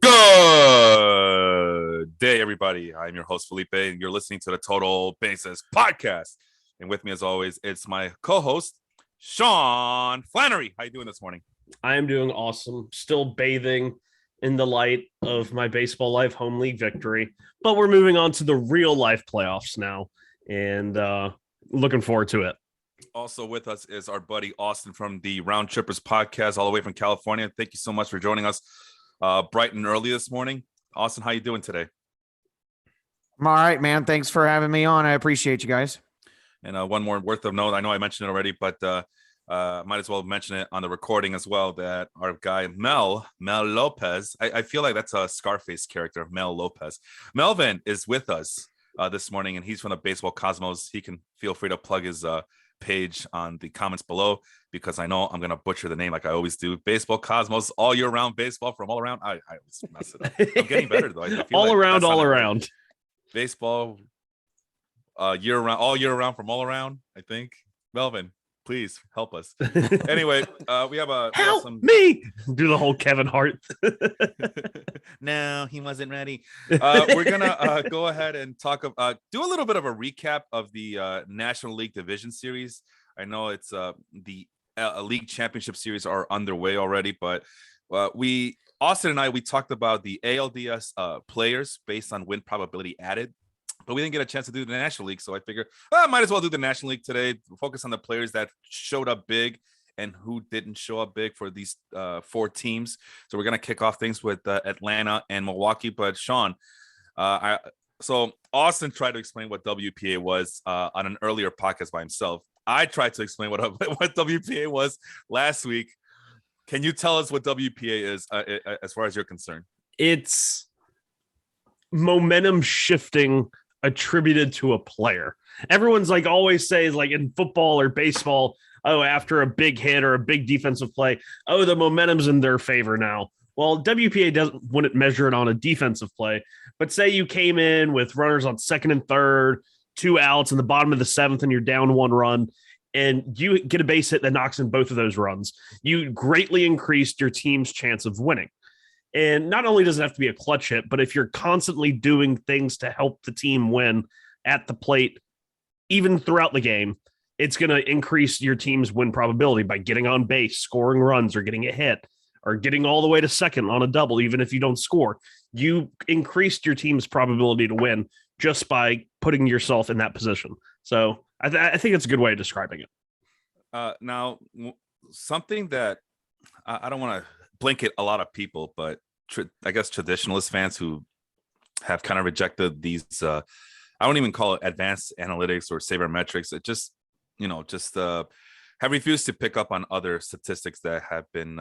Good day, everybody. I'm your host, Felipe, and you're listening to the Total Basis Podcast. And with me, as always, it's my co-host, Sean Flannery. How you doing this morning? I am doing awesome. Still bathing in the light of my baseball life home league victory. But we're moving on to the real life playoffs now, and looking forward to it. Also with us is our buddy Austin from the Round Trippers Podcast, all the way from California. Thank you so much for joining us bright and early this morning. Austin, how you doing today? I'm all right, man. Thanks for having me on. I appreciate you guys. And one more worth of note. I know I mentioned it already, but might as well mention it on the recording as well, that our guy Mel Lopez, I feel like that's a Scarface character, Mel Lopez. Melvin is with us this morning, and he's from the Baseball Cosmos. He can feel free to plug his page on the comments below, because I know I'm going to butcher the name like I always do. Baseball Cosmos, all year round baseball from all around. I always mess it up. I'm getting better though. I feel all like around, all around. Right. Baseball year round, all year round from all around, I think. Melvin, please help us. Anyway, we have me do the whole Kevin Hart. No, he wasn't ready. We're gonna go ahead and talk do a little bit of a recap of the National League Division Series. I know it's the League Championship Series are underway already, but Austin and I talked about the ALDS players based on win probability added. But we didn't get a chance to do the National League, so I figured I might as well do the National League today. Focus on the players that showed up big and who didn't show up big for these four teams. So we're going to kick off things with Atlanta and Milwaukee. But Sean, so Austin tried to explain what WPA was on an earlier podcast by himself. I tried to explain what WPA was last week. Can you tell us what WPA is as far as you're concerned? It's momentum shifting attributed to a player. Everyone's like always says, like in football or baseball, oh, after a big hit or a big defensive play, oh, the momentum's in their favor now. Well, WPA wouldn't measure it on a defensive play, but say you came in with runners on second and third, 2 outs in the bottom of the seventh, and you're down 1 run, and you get a base hit that knocks in both of those runs. You greatly increased your team's chance of winning. And not only does it have to be a clutch hit, but if you're constantly doing things to help the team win at the plate, even throughout the game, it's going to increase your team's win probability by getting on base, scoring runs, or getting a hit, or getting all the way to second on a double, even if you don't score. You increased your team's probability to win just by putting yourself in that position. So I think it's a good way of describing it. Now, something that I don't want to blanket a lot of people, but I guess traditionalist fans who have kind of rejected these I don't even call it advanced analytics or sabermetrics. It just have refused to pick up on other statistics that have been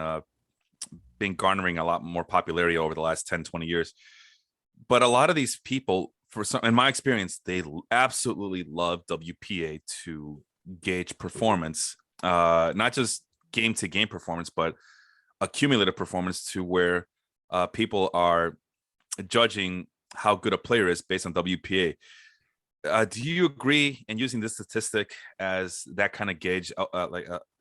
garnering a lot more popularity over the last 10-20 years. But a lot of these people, in my experience, they absolutely love WPA to gauge performance, not just game to game performance, but accumulative performance, to where people are judging how good a player is based on WPA. Do you agree in using this statistic as that kind of gauge,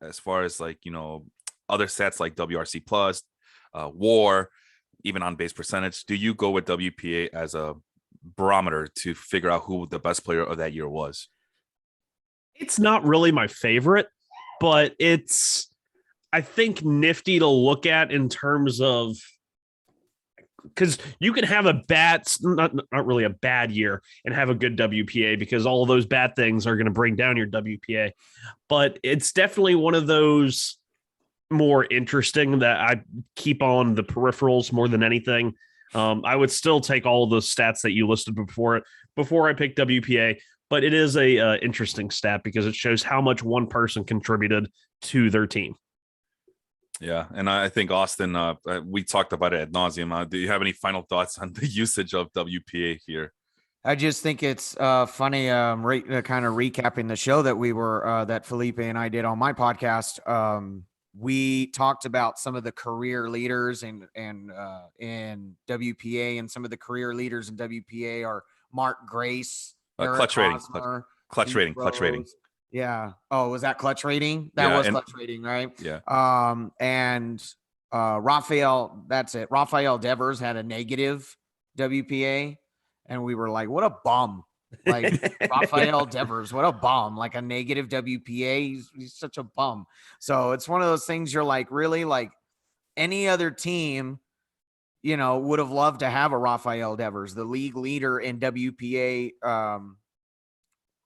as far as other stats like WRC plus, WAR, even on base percentage? Do you go with WPA as a barometer to figure out who the best player of that year was? It's not really my favorite, but it's, I think, nifty to look at in terms of, because you can have a not really a bad year and have a good WPA, because all of those bad things are going to bring down your WPA. But it's definitely one of those more interesting that I keep on the peripherals more than anything. I would still take all of the stats that you listed before I pick WPA, but it is a interesting stat because it shows how much one person contributed to their team. Yeah, and I think, Austin, we talked about it ad nauseum. Do you have any final thoughts on the usage of WPA here? I just think it's funny, kind of recapping the show that we were that Felipe and I did on my podcast. We talked about some of the career leaders in WPA, and some of the career leaders in WPA are Mark Grace, clutch rating. Yeah. Oh, was that clutch rating? That was clutch rating, right? Yeah. And Rafael, that's it. Rafael Devers had a negative WPA, and we were like, what a bum. Like Rafael Devers, what a bum. Like a negative WPA. He's such a bum. So it's one of those things you're like, really? Like any other team, would have loved to have a Rafael Devers, the league leader in WPA.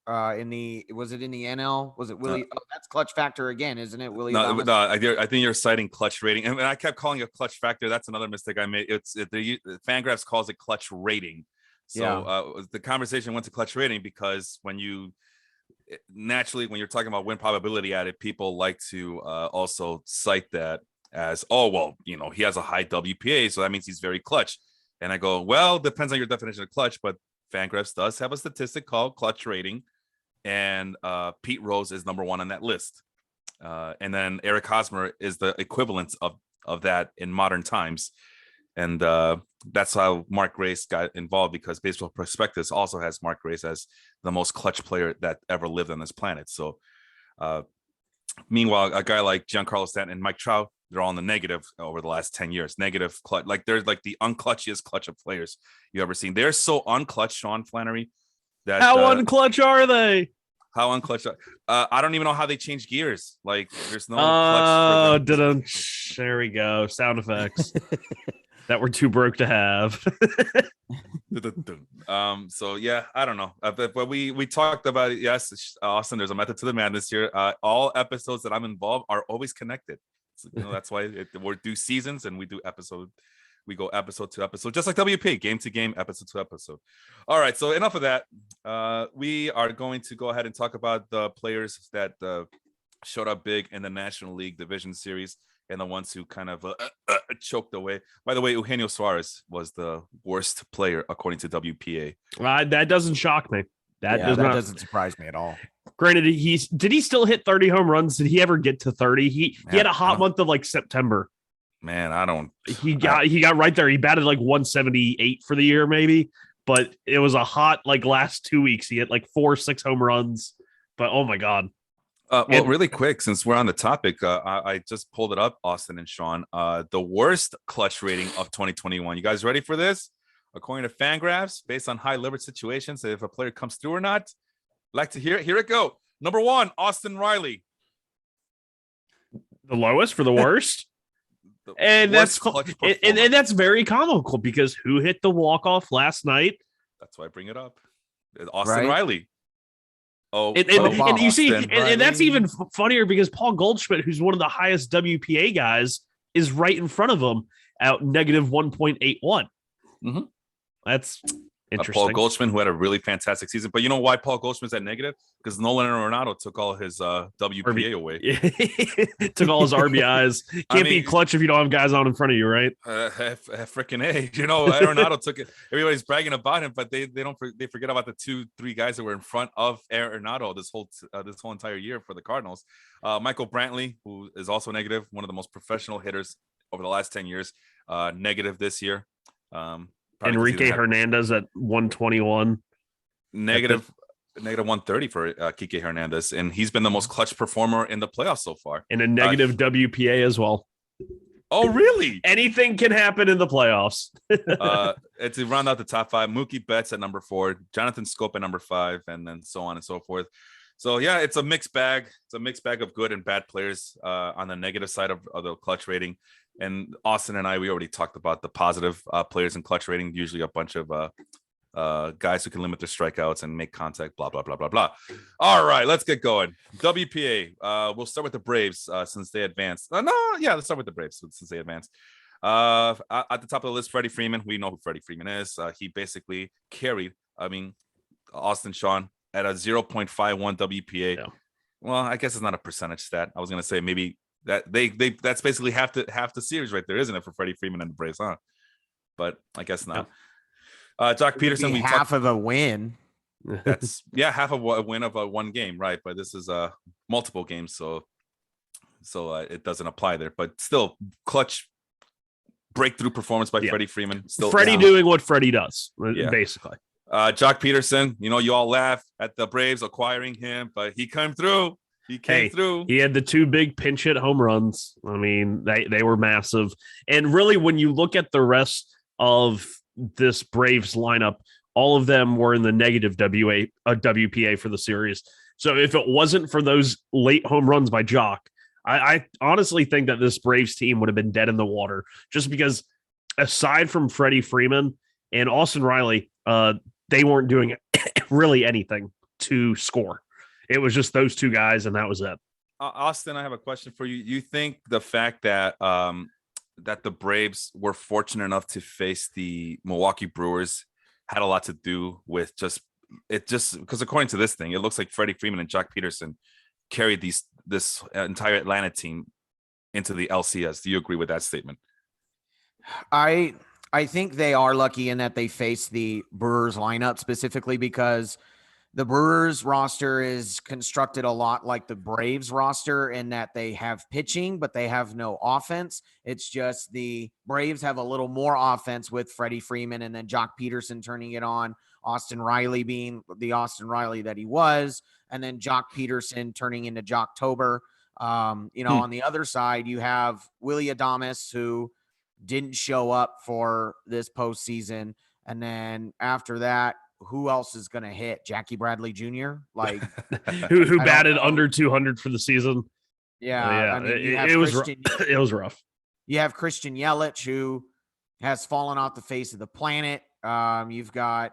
Was it in the NL? Was it Willie? That's clutch factor again, isn't it? Willie? No, I think you're citing clutch rating, and I kept calling it clutch factor. That's another mistake I made. The Fangraphs calls it clutch rating. So the conversation went to clutch rating because when you're talking about win probability at it, people like to also cite that as, he has a high WPA, so that means he's very clutch. And I go, well, depends on your definition of clutch, but Fangraphs does have a statistic called clutch rating, and Pete Rose is number one on that list. And then Eric Hosmer is the equivalent of that in modern times. And that's how Mark Grace got involved, because Baseball Prospectus also has Mark Grace as the most clutch player that ever lived on this planet. So meanwhile, a guy like Giancarlo Stanton and Mike Trout, they're all in the negative over the last 10 years. Negative clutch. Like they're like the unclutchiest clutch of players you ever seen. They're so unclutch, Sean Flannery. That how unclutch are they? How unclutch? I don't even know how they change gears. Like there's no clutch. There we go. Sound effects that were too broke to have. So yeah, I don't know. But we talked about it. Yes, Austin, there's a method to the madness here. All episodes that I'm involved are always connected. So, that's why we do seasons and we do episode. We go episode to episode, just like WP, game to game, episode to episode. All right, so enough of that. We are going to go ahead and talk about the players that showed up big in the National League Division Series and the ones who kind of choked away. By the way, Eugenio Suarez was the worst player according to WPA. That doesn't shock me. That doesn't surprise me at all. Granted, did he still hit 30 home runs? Did he ever get to 30? He had a hot month of like September. Man, I don't. He got right there. He batted like 178 for the year, maybe. But it was a hot like last 2 weeks. He hit like 4-6 home runs. But oh my god. Really quick, since we're on the topic, I just pulled it up, Austin and Sean. The worst clutch rating of 2021. You guys ready for this? According to Fangraphs, based on high leverage situations, if a player comes through or not, like to hear it. Here it go. Number 1, Austin Riley. The lowest for the worst. And that's very comical because who hit the walk-off last night? That's why I bring it up. Austin Riley. And you see, and that's even funnier because Paul Goldschmidt, who's one of the highest WPA guys, is right in front of him at negative 1.81. Mm-hmm. That's interesting. Paul Goldschmidt, who had a really fantastic season. But you know why Paul Goldschmidt's at negative? Because Nolan Arenado took all his WPA away. Took all his RBIs. Can't be clutch if you don't have guys on in front of you, right? Freaking A. Arenado took it. Everybody's bragging about him, but they forget about the 2-3 guys that were in front of Arenado this whole entire year for the Cardinals. Michael Brantley, who is also negative, one of the most professional hitters over the last 10 years, negative this year. Enrique Hernandez at 121. Negative 130 for Kike Hernandez, and he's been the most clutch performer in the playoffs so far. And a negative WPA as well. Oh, really? Anything can happen in the playoffs. To round out the top 5, Mookie Betts at number 4, Jonathan Scope at number 5, and then so on and so forth. So yeah, it's a mixed bag. It's a mixed bag of good and bad players on the negative side of the clutch rating. And Austin and we already talked about the positive players in clutch rating, usually a bunch of guys who can limit their strikeouts and make contact, blah, blah, blah, blah, blah. All right, let's get going. WPA, we'll start with the Braves since they advanced. Let's start with the Braves since they advanced. At the top of the list, Freddie Freeman. We know who Freddie Freeman is. He basically carried, Austin Sean at a 0.51 WPA. Yeah. Well, I guess it's not a percentage stat. I was going to say maybe that that's basically half the series right there, isn't it, for Freddie Freeman and the Braves, huh? But I guess not. Yeah. Jock Peterson, half of a win. That's half of a win of a one game, right? But this is multiple games, so it doesn't apply there. But still, clutch breakthrough performance by Freddie Freeman. Still, Freddie doing what Freddie does, basically. Jock Peterson, you all laugh at the Braves acquiring him, but he came through. He came through. He had the 2 big pinch hit home runs. I mean, they were massive. And really, when you look at the rest of this Braves lineup, all of them were in the negative WPA for the series. So if it wasn't for those late home runs by Jock, I honestly think that this Braves team would have been dead in the water, just because aside from Freddie Freeman and Austin Riley, they weren't doing really anything to score. It was just those 2 guys, and that was it. Austin, I have a question for you. You think the fact that that the Braves were fortunate enough to face the Milwaukee Brewers had a lot to do with just because according to this thing, it looks like Freddie Freeman and Jock Peterson carried this entire Atlanta team into the LCS. Do you agree with that statement? I think they are lucky in that they face the Brewers lineup, specifically because the Brewers roster is constructed a lot like the Braves roster in that they have pitching, but they have no offense. It's just the Braves have a little more offense with Freddie Freeman and then Jock Peterson turning it on, Austin Riley being the Austin Riley that he was, and then Jock Peterson turning into Jocktober. On the other side, you have Willy Adames, who didn't show up for this postseason. And then after that, who else is going to hit? Jackie Bradley Jr. Like who batted under 200 for the season. Yeah. I mean, it was rough. You have Christian Yelich, who has fallen off the face of the planet. You've got,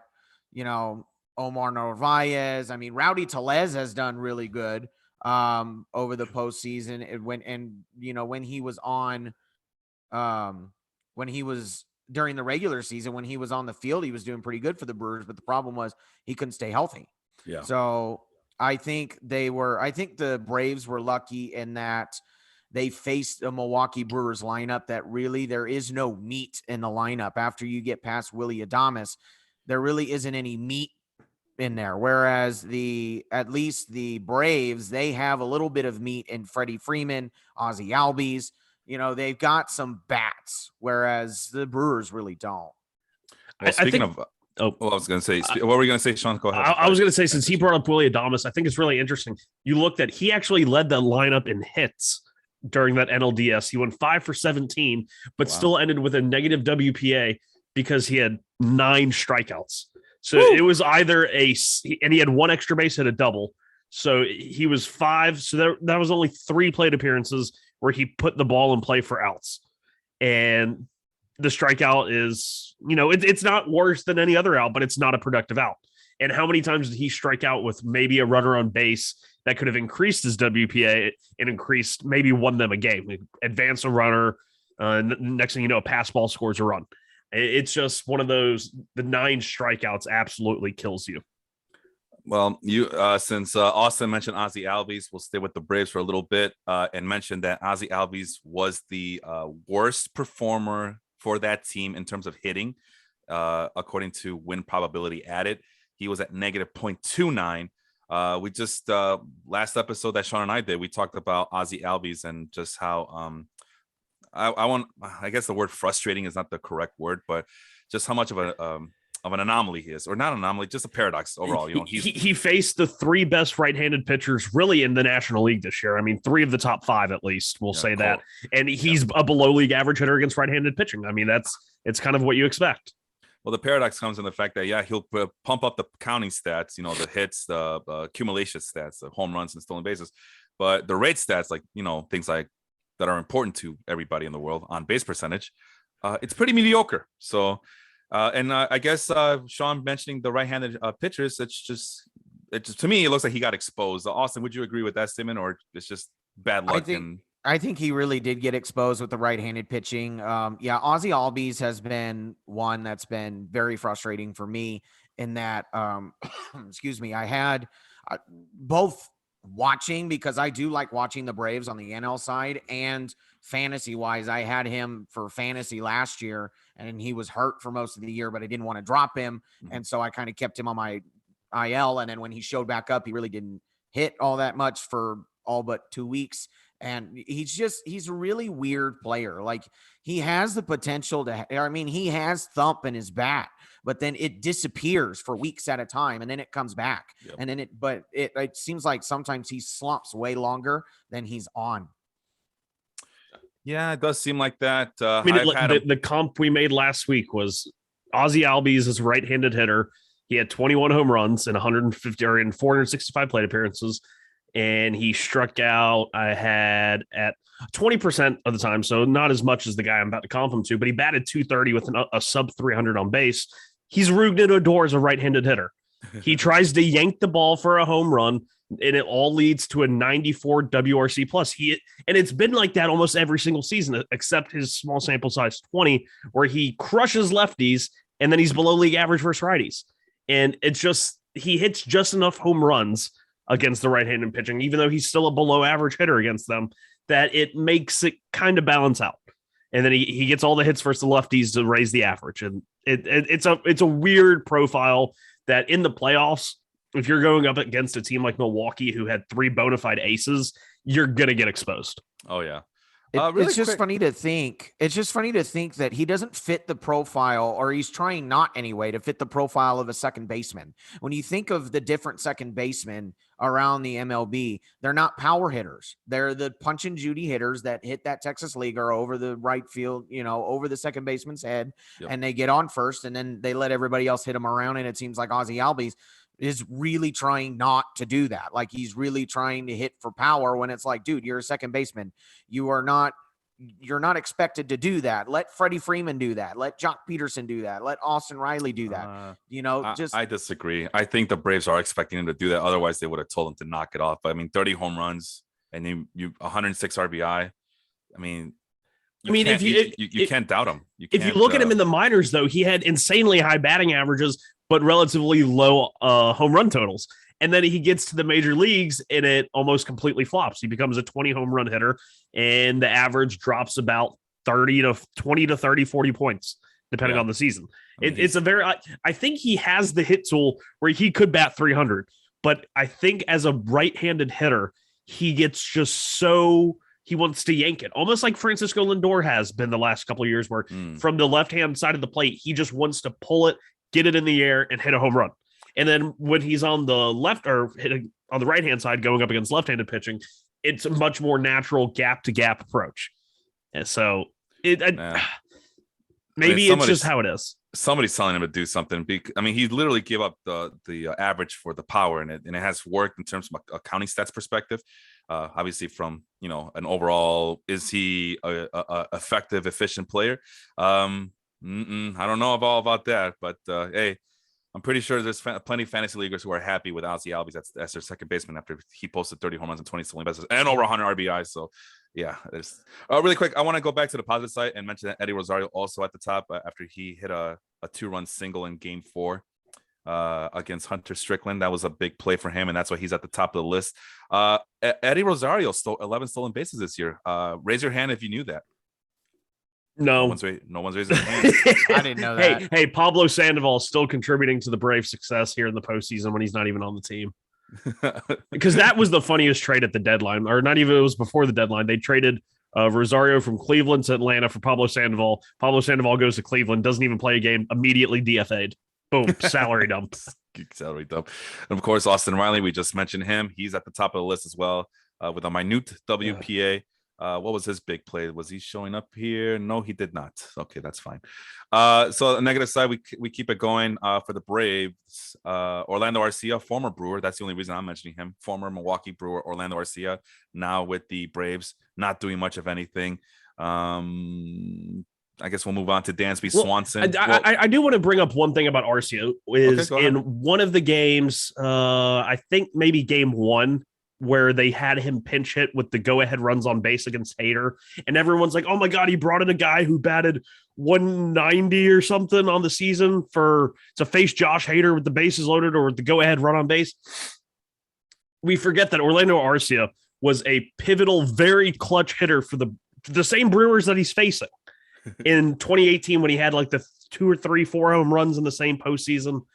Omar Narvaez. I mean, Rowdy Tellez has done really good over the postseason. When he was on, when he was during the regular season, when he was on the field, he was doing pretty good for the Brewers, but the problem was he couldn't stay healthy. Yeah. So I think the Braves were lucky in that they faced a Milwaukee Brewers lineup that really there is no meat in the lineup. After you get past Willy Adames, there really isn't any meat in there. Whereas at least the Braves, they have a little bit of meat in Freddie Freeman, Ozzy Alves. They've got some bats, whereas the Brewers really don't. Well, speaking of, I was going to say, what were you going to say, Sean? Go ahead. I was going to say, since he brought up Willy Adames, I think it's really interesting. You looked at, he actually led the lineup in hits during that NLDS. He went 5 for 17, but still ended with a negative WPA because he had 9 strikeouts. So it was either and he had 1 extra base hit, a double. So he was 5. So that was only 3 plate appearances where he put the ball in play for outs. And the strikeout is, it's not worse than any other out, but it's not a productive out. And how many times did he strike out with maybe a runner on base that could have increased his WPA and maybe won them a game, advance a runner. Next thing you know, a pass ball scores a run. It's just one of those, the 9 strikeouts absolutely kills you. Well, since Austin mentioned Ozzy Alves, we'll stay with the Braves for a little bit and mention that Ozzy Alves was the worst performer for that team in terms of hitting, according to win probability added. He was at negative 0.29. We just last episode that Sean and I did, we talked about Ozzy Alves and just how I guess the word frustrating is not the correct word, but just how much of an anomaly he is, or not anomaly, just a paradox overall. He faced the 3 best right-handed pitchers really in the National League this year. I mean, 3 of the top 5 at least, we'll say cool. that. And he's a below league average hitter against right-handed pitching. I mean, it's kind of what you expect. Well, the paradox comes in the fact that, he'll pump up the counting stats, the hits, the accumulation stats, the home runs and stolen bases. But the rate stats, like, things like that are important to everybody in the world, on base percentage, it's pretty mediocre. So, I guess Sean mentioning the right-handed pitchers, to me, it looks like he got exposed. Austin, would you agree with that statement, or it's just bad luck? I think he really did get exposed with the right-handed pitching. Ozzy Alves has been one that's been very frustrating for me in that, excuse me, I had both watching, because I do like watching the Braves on the NL side, and fantasy-wise, I had him for fantasy last year, and he was hurt for most of the year, but I didn't want to drop him, and so I kind of kept him on my IL, and then when he showed back up, he really didn't hit all that much for all but 2 weeks. And he's a really weird player. Like, he has the potential he has thump in his bat, but then it disappears for weeks at a time and then it comes back. Yep. And then it seems like sometimes he slumps way longer than he's on. Yeah, it does seem like that. I mean, the comp we made last week was Ozzy Alves is a right-handed hitter. He had 21 home runs and 465 plate appearances. And he struck out, I had at 20% of the time. So not as much as the guy I'm about to comp him to, but he batted .230 with a sub 300 on base. He's Rugnet Odor as a right-handed hitter. He tries to yank the ball for a home run, and it all leads to a 94 WRC plus. And it's been like that almost every single season, except his small sample size 20, where he crushes lefties, and then he's below league average versus righties. And it's just, he hits just enough home runs against the right-handed pitching, even though he's still a below average hitter against them, that it makes it kind of balance out. And then he gets all the hits versus the lefties to raise the average. And it's a weird profile that in the playoffs, if you're going up against a team like Milwaukee, who had 3 bona fide aces, you're going to get exposed. Oh yeah. It's just funny to think. It's just funny to think that he doesn't fit the profile, or he's trying not anyway to fit the profile of a second baseman. When you think of the different second basemen around the MLB, they're not power hitters. They're the punch and Judy hitters that hit that Texas leaguer over the right field, over the second baseman's head, and they get on first, and then they let everybody else hit them around. And it seems like Ozzy Alves is really trying not to do that. Like, he's really trying to hit for power when it's like, dude, you're a second baseman. You're not expected to do that. Let Freddie Freeman do that. Let Jock Peterson do that. Let Austin Riley do that. I disagree. I think the Braves are expecting him to do that. Otherwise, they would have told him to knock it off. But I mean, 30 home runs and you 106 RBI. You can't doubt him. If you look at him in the minors, though, he had insanely high batting averages, but relatively low home run totals. And then he gets to the major leagues and it almost completely flops. He becomes a 20 home run hitter and the average drops about 30 to 20 to 30, 40 points, depending on the season. It's a very, I think he has the hit tool where he could bat 300, but I think as a right-handed hitter, he gets just so, he wants to yank it. Almost like Francisco Lindor has been the last couple of years, where from the left-hand side of the plate, he just wants to pull it, get it in the air, and hit a home run. And then when he's on the left or hitting on the right-hand side going up against left-handed pitching, it's a much more natural gap-to-gap approach. And so maybe it's just how it is. Somebody's telling him to do something. He literally gave up the average for the power, and it has worked in terms of a counting stats perspective. Obviously, from an overall, is he a effective, efficient player? I don't know about that, but hey, I'm pretty sure there's plenty of fantasy leaguers who are happy with Ozzy Alves. That's their second baseman after he posted 30 home runs and 20 stolen bases and over 100 RBIs. So, yeah, there's really quick. I want to go back to the positive side and mention that Eddie Rosario also at the top after he hit a 2-run single in Game 4 against Hunter Strickland. That was a big play for him, and that's why he's at the top of the list. Eddie Rosario stole 11 stolen bases this year. Raise your hand if you knew that. No one's raising their hand. I didn't know that. Hey, Pablo Sandoval is still contributing to the Braves' success here in the postseason when he's not even on the team. Because that was the funniest trade at the deadline, or not even, it was before the deadline. They traded Rosario from Cleveland to Atlanta for Pablo Sandoval. Pablo Sandoval goes to Cleveland, doesn't even play a game, immediately DFA'd. Boom, salary dump. Salary dump. And of course, Austin Riley, we just mentioned him. He's at the top of the list as well with a minute WPA. What was his big play? Was he showing up here? No, he did not. Okay, that's fine. So the negative side, we keep it going for the Braves. Orlando Arcia, former Brewer. That's the only reason I'm mentioning him. Former Milwaukee Brewer, Orlando Arcia, now with the Braves, not doing much of anything. I guess we'll move on to Dansby Swanson. I do want to bring up one thing about Arcia is in one of the games, I think maybe game 1, where they had him pinch hit with the go-ahead runs on base against Hader. And everyone's like, oh my God, he brought in a guy who batted 190 or something on the season to face Josh Hader with the bases loaded or the go-ahead run on base. We forget that Orlando Arcia was a pivotal, very clutch hitter for the same Brewers that he's facing in 2018 when he had like the 2 or 3, 4 home runs in the same postseason.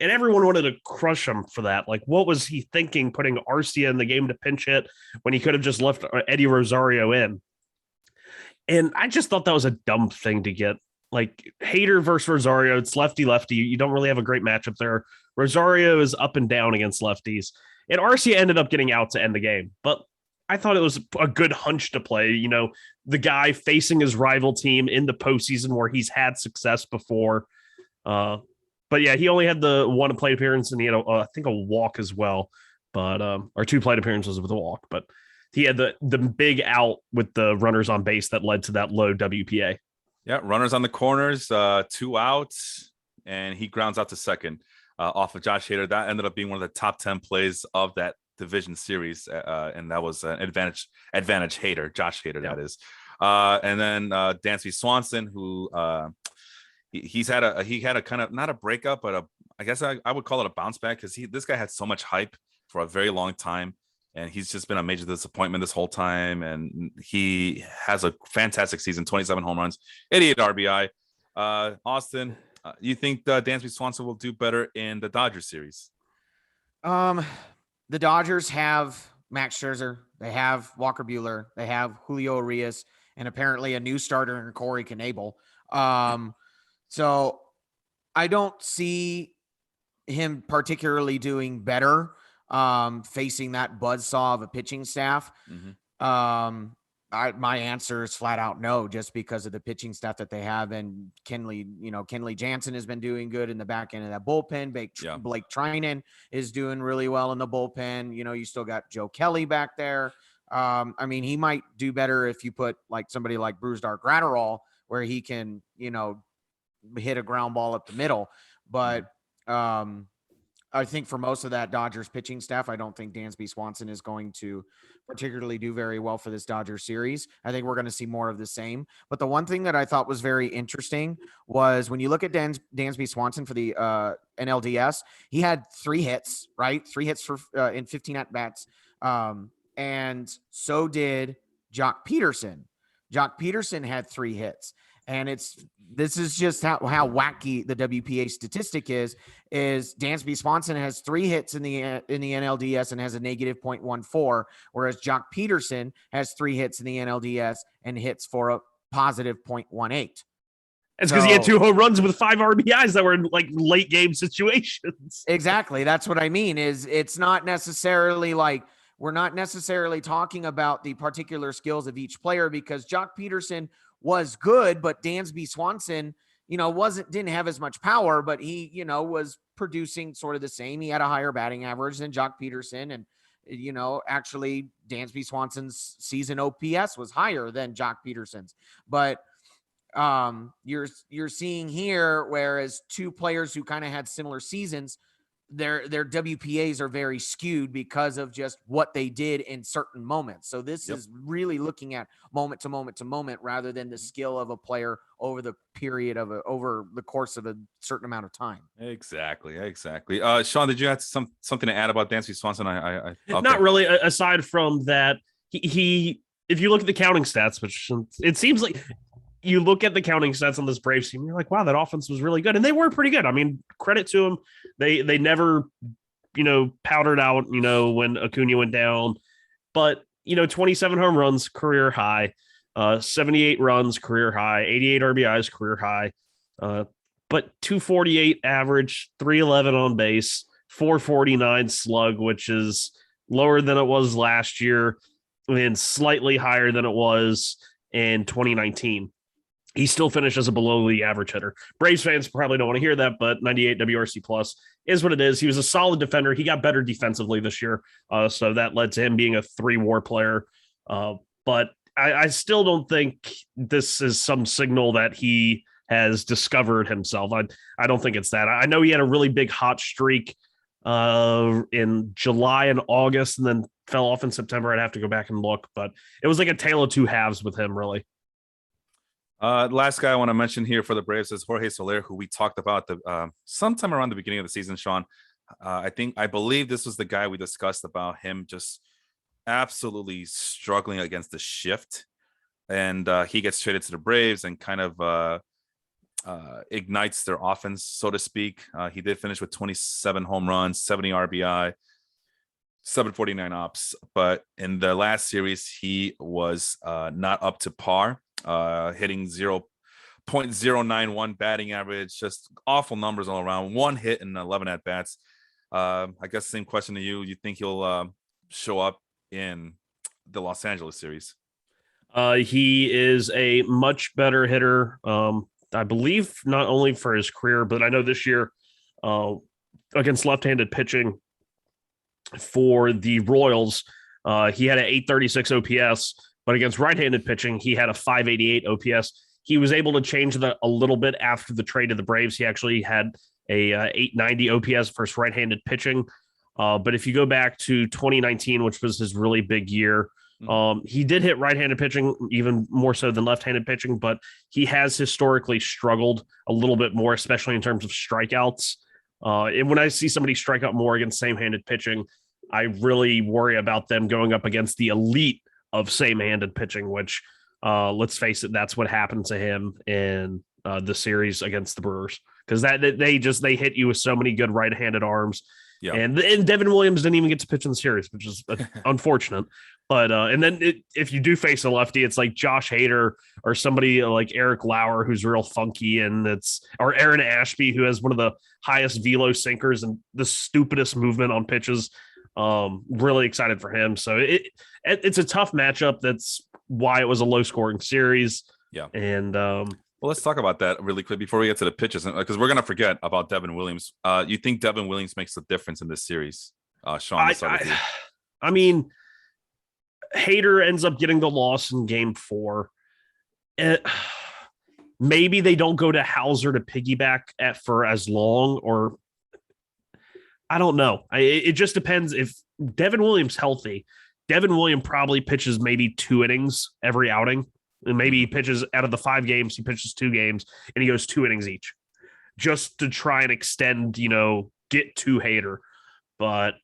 And everyone wanted to crush him for that. Like, what was he thinking putting Arcia in the game to pinch hit when he could have just left Eddie Rosario in? And I just thought that was a dumb thing to get. Like, Hader versus Rosario, it's lefty-lefty. You don't really have a great matchup there. Rosario is up and down against lefties. And Arcia ended up getting out to end the game. But I thought it was a good hunch to play. You know, the guy facing his rival team in the postseason where he's had success before. But yeah, he only had the one plate appearance and he had, I think, a walk as well, but or 2 plate appearances with a walk. But he had the big out with the runners on base that led to that low WPA. Yeah, runners on the corners, 2 outs, and he grounds out to second off of Josh Hader. That ended up being one of the top 10 plays of that division series, and that was an advantage Hader, Josh Hader, that is. And then Dansby Swanson, who he had a kind of, not a breakup, but I guess I would call it a bounce back, because this guy had so much hype for a very long time, and he's just been a major disappointment this whole time. And he has a fantastic season, 27 home runs, 88 RBI. Austin, you think Dansby Swanson will do better in the Dodgers series? The Dodgers have Max Scherzer, they have Walker Buehler, they have Julio Urias, and apparently a new starter in Corey Knebel. So I don't see him particularly doing better facing that buzzsaw of a pitching staff. Mm-hmm. My answer is flat out no, just because of the pitching staff that they have. And Kenley Jansen has been doing good in the back end of that bullpen. Blake Trinan is doing really well in the bullpen. You know, you still got Joe Kelly back there. I mean, he might do better if you put like somebody like Brusdar Graterol, where he can, hit a ground ball up the middle. But I think for most of that Dodgers pitching staff, I don't think Dansby Swanson is going to particularly do very well for this Dodgers series. I think we're going to see more of the same. But the one thing that I thought was very interesting was when you look at Dansby Swanson for the NLDS, he had 3 hits, right? 3 hits for in 15 at-bats. And so did Jock Peterson. Jock Peterson had 3 hits. And this is just how wacky the WPA statistic is Dansby Swanson has 3 hits in the NLDS and has a negative 0.14, whereas Jock Peterson has 3 hits in the NLDS and hits for a positive 0.18. It's because he had 2 home runs with 5 RBIs that were in like late game situations. Exactly. That's what I mean, is it's not necessarily like we're not necessarily talking about the particular skills of each player, because Jock Peterson was good, but Dansby Swanson, didn't have as much power, but he, was producing sort of the same. He had a higher batting average than Jock Peterson. And, actually Dansby Swanson's season OPS was higher than Jock Peterson's. But you're seeing here, whereas 2 players who kind of had similar seasons, their WPAs are very skewed because of just what they did in certain moments. So this is really looking at moment to moment to moment, rather than the skill of a player over the period of over the course of a certain amount of time. Exactly. Sean, did you have something to add about Dansby Swanson? I Not really. Aside from that, he if you look at the counting stats, which it seems like you look at the counting stats on this Braves team, you're like, wow, that offense was really good. And they were pretty good. I mean, credit to them. They never, powdered out, when Acuna went down. But, 27 home runs, career high, 78 runs, career high, 88 RBIs, career high. But 248 average, 311 on base, 449 slug, which is lower than it was last year and slightly higher than it was in 2019. He still finished as a below the average hitter. Braves fans probably don't want to hear that, but 98 WRC plus is what it is. He was a solid defender. He got better defensively this year. So that led to him being a 3-WAR player. But I still don't think this is some signal that he has discovered himself. I don't think it's that. I know he had a really big hot streak in July and August and then fell off in September. I'd have to go back and look, but it was like a tale of 2 halves with him, really. Last guy I want to mention here for the Braves is Jorge Solaire, who we talked about sometime around the beginning of the season, Sean. I believe this was the guy we discussed about him just absolutely struggling against the shift. And he gets traded to the Braves and kind of ignites their offense, so to speak. He did finish with 27 home runs, 70 RBI, 749 ops, but in the last series he was not up to par, hitting 0.091 batting average, just awful numbers all around. 1 hit and 11 at bats. I guess same question to you. You think he'll show up in the Los Angeles series? He is a much better hitter. I believe not only for his career, but I know this year against left-handed pitching for the Royals, he had an 836 OPS, but against right-handed pitching, he had a 588 OPS. He was able to change that a little bit after the trade to the Braves. He actually had a 890 OPS for his right-handed pitching. But if you go back to 2019, which was his really big year, he did hit right-handed pitching even more so than left-handed pitching, but he has historically struggled a little bit more, especially in terms of strikeouts. And when I see somebody strike out more against same-handed pitching, I really worry about them going up against the elite of same-handed pitching, which let's face it, that's what happened to him in the series against the Brewers, because they hit you with so many good right-handed arms. Yeah, and Devon Williams didn't even get to pitch in the series, which is unfortunate. But and then if you do face a lefty, it's like Josh Hader or somebody like Eric Lauer, who's real funky, and or Aaron Ashby, who has one of the highest velo sinkers and the stupidest movement on pitches. Really excited for him. So it's a tough matchup. That's why it was a low scoring series. Yeah, and well, let's talk about that really quick before we get to the pitches, because we're gonna forget about Devon Williams. You think Devon Williams makes a difference in this series, Sean? I mean, Hader ends up getting the loss in Game 4. Maybe they don't go to Hauser to piggyback for as long, or I don't know. It just depends. If Devon Williams healthy, Devon Williams probably pitches maybe 2 innings every outing. And maybe he pitches out of the 5 games, he pitches 2 games and he goes 2 innings each just to try and extend, get to Hader. But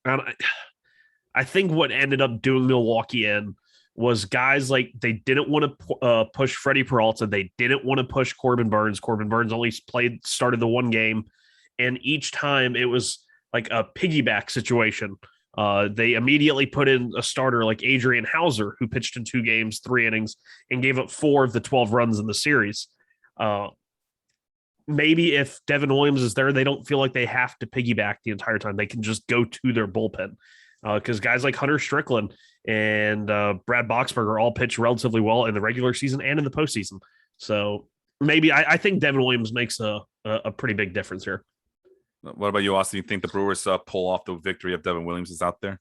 I think what ended up doing Milwaukee in was guys like they didn't want to push Freddie Peralta. They didn't want to push Corbin Burns. Corbin Burns only started the 1 game. And each time it was like a piggyback situation. They immediately put in a starter like Adrian Hauser, who pitched in 2 games, 3 innings, and gave up 4 of the 12 runs in the series. Maybe if Devon Williams is there, they don't feel like they have to piggyback the entire time. They can just go to their bullpen, because guys like Hunter Strickland and Brad Boxberger all pitch relatively well in the regular season and in the postseason. So maybe I think Devon Williams makes a pretty big difference here. What about you, Austin? You think the Brewers pull off the victory if Devon Williams is out there?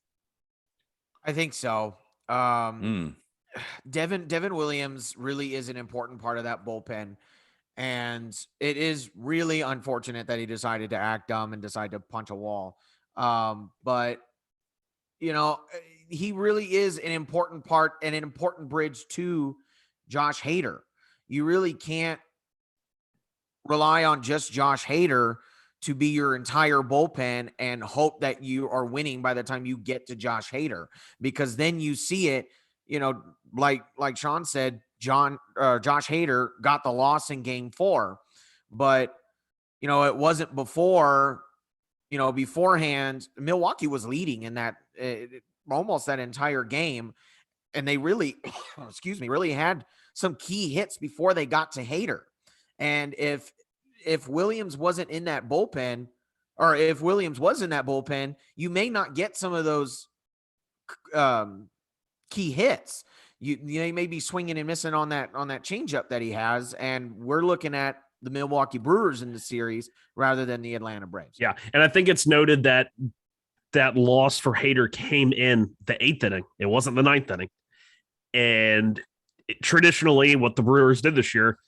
I think so. Devon Williams really is an important part of that bullpen. And it is really unfortunate that he decided to act dumb and decide to punch a wall. But, he really is an important part and an important bridge to Josh Hader. You really can't rely on just Josh Hader to be your entire bullpen and hope that you are winning by the time you get to Josh Hader, because then you see it, like Sean said, Josh Hader got the loss in Game 4, but it wasn't before, beforehand, Milwaukee was leading in that almost that entire game. And they really, really had some key hits before they got to Hader. And if Williams wasn't in that bullpen, or if Williams was in that bullpen, you may not get some of those key hits. You may be swinging and missing on that changeup that he has, and we're looking at the Milwaukee Brewers in the series rather than the Atlanta Braves. Yeah, and I think it's noted that loss for Hader came in the 8th inning. It wasn't the 9th inning, and traditionally, what the Brewers did this year.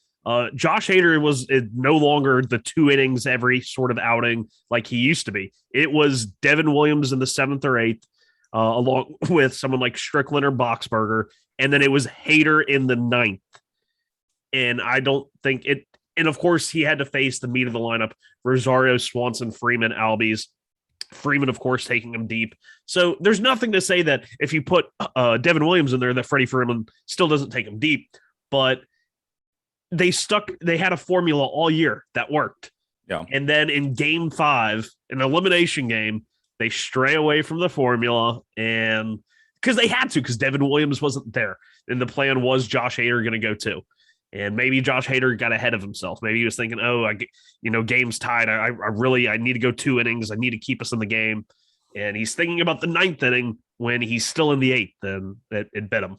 Josh Hader was no longer the 2 innings every sort of outing like he used to be. It was Devon Williams in the 7th or 8th, along with someone like Strickland or Boxberger, and then it was Hader in the 9th. And I don't think it. And of course, he had to face the meat of the lineup: Rosario, Swanson, Freeman, Albies. Freeman, of course, taking him deep. So there's nothing to say that if you put Devon Williams in there, that Freddie Freeman still doesn't take him deep, but they had a formula all year that worked. Yeah. And then in game 5, an elimination game, they stray away from the formula, and because they had to, because Devon Williams wasn't there. And the plan was Josh Hader going to go too. And maybe Josh Hader got ahead of himself. Maybe he was thinking, game's tied. I need to go 2 innings. I need to keep us in the game. And he's thinking about the 9th inning when he's still in the 8th, and it bit him.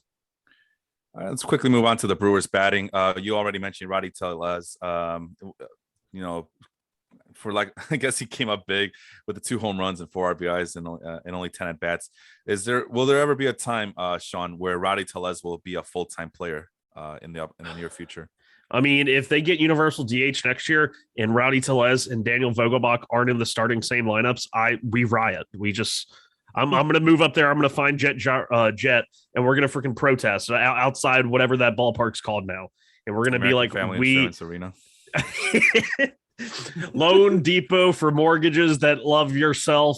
All right, let's quickly move on to the Brewers batting. You already mentioned Rowdy Tellez. I guess he came up big with the 2 home runs and 4 RBIs and only 10 at bats. Will there ever be a time, Sean, where Rowdy Tellez will be a full-time player in the near future? I mean, if they get universal DH next year and Rowdy Tellez and Daniel Vogelbach aren't in the starting same lineups, we riot. I'm going to move up there. I'm going to find Jet, and we're going to freaking protest outside whatever that ballpark's called now. And we're going to be like, Insurance Arena. Loan Depot for mortgages that love yourself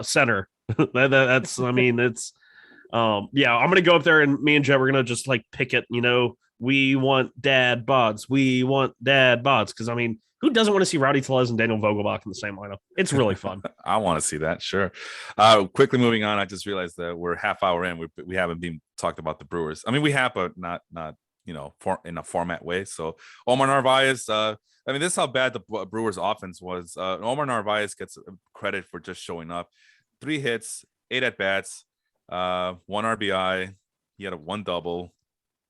center. It's I'm gonna go up there, and me and Jet, we're gonna just like pick it. We want dad bods. Because who doesn't want to see Rowdy Tellez and Daniel Vogelbach in the same lineup? It's really fun. I want to see that. Sure. Quickly moving on. I just realized that we're half hour in. We haven't been talked about the Brewers. I mean, we have, but not in a format way. So Omar Narvaez. This is how bad the Brewers offense was. Omar Narvaez gets credit for just showing up. 3 hits, 8 at bats, 1 RBI. He had a 1 double,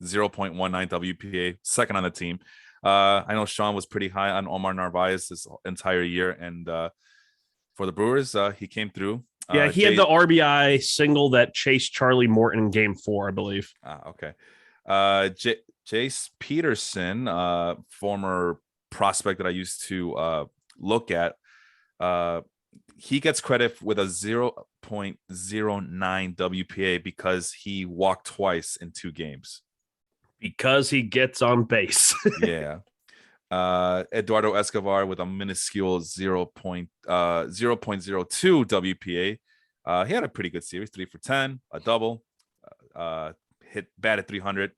0.19 WPA, second on the team. I know Sean was pretty high on Omar Narvaez this entire year, and for the Brewers, he came through. Yeah, he had the RBI single that chased Charlie Morton in game 4, I believe. Okay. Jace Peterson, former prospect that I used to look at, he gets credit with a 0.09 WPA because he walked twice in 2 games. Because he gets on base. Yeah. Eduardo Escobar with a minuscule 0.02 WPA. He had a pretty good series, 3 for 10, a double, batted 300.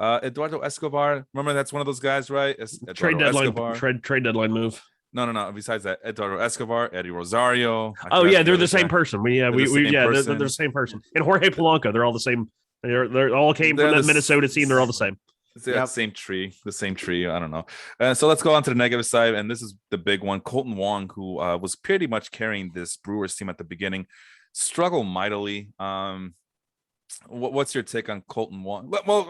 Eduardo Escobar, remember that's one of those guys, right? Trade deadline move. No. Besides that, Eduardo Escobar, Eddie Rosario. They're the same person. They're the same person. And Jorge Polanco, they're all the same. They're all came from that Minnesota team. They're all the same. It's the same tree. I don't know. So let's go on to the negative side, and this is the big one. Colton Wong, who was pretty much carrying this Brewers team at the beginning, struggled mightily. What's your take on Colton Wong? Well,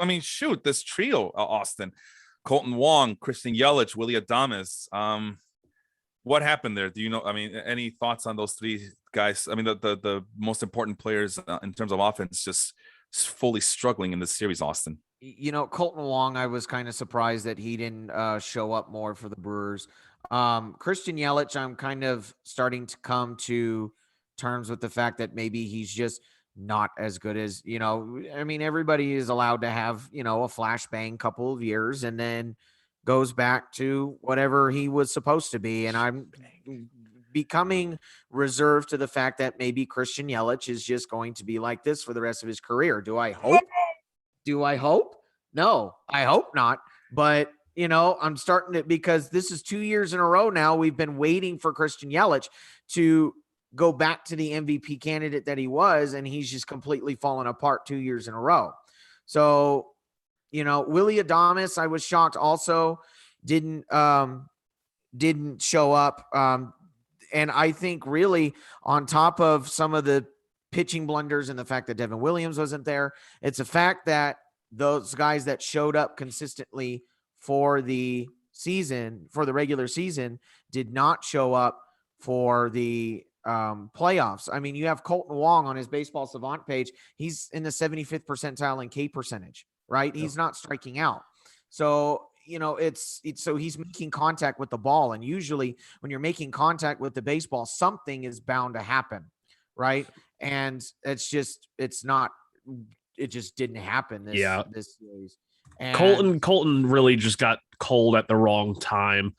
this trio, Austin, Colton Wong, Christian Yelich, Willie Adames. What happened there? Do you know? Any thoughts on those 3 guys? The most important players in terms of offense just fully struggling in this series, Austin. Colton Wong, I was kind of surprised that he didn't show up more for the Brewers. Christian Yelich, I'm kind of starting to come to terms with the fact that maybe he's just not as good as, everybody is allowed to have, a flashbang couple of years and then goes back to whatever he was supposed to be. And I'm becoming reserved to the fact that maybe Christian Yelich is just going to be like this for the rest of his career. Do I hope? No, I hope not. But, I'm starting to, because this is 2 years in a row now. We've been waiting for Christian Yelich to go back to the MVP candidate that he was, and he's just completely fallen apart 2 years in a row. So, Willie Adames, I was shocked also didn't show up. And I think really on top of some of the pitching blunders and the fact that Devon Williams wasn't there, it's a fact that those guys that showed up consistently for the season, for the regular season, did not show up for the playoffs. You have Colton Wong on his Baseball Savant page. He's in the 75th percentile in K percentage, right? Yep. He's not striking out. So, it's so he's making contact with the ball. And usually when you're making contact with the baseball, something is bound to happen. Right. And it just didn't happen this series. And Colton really just got cold at the wrong time.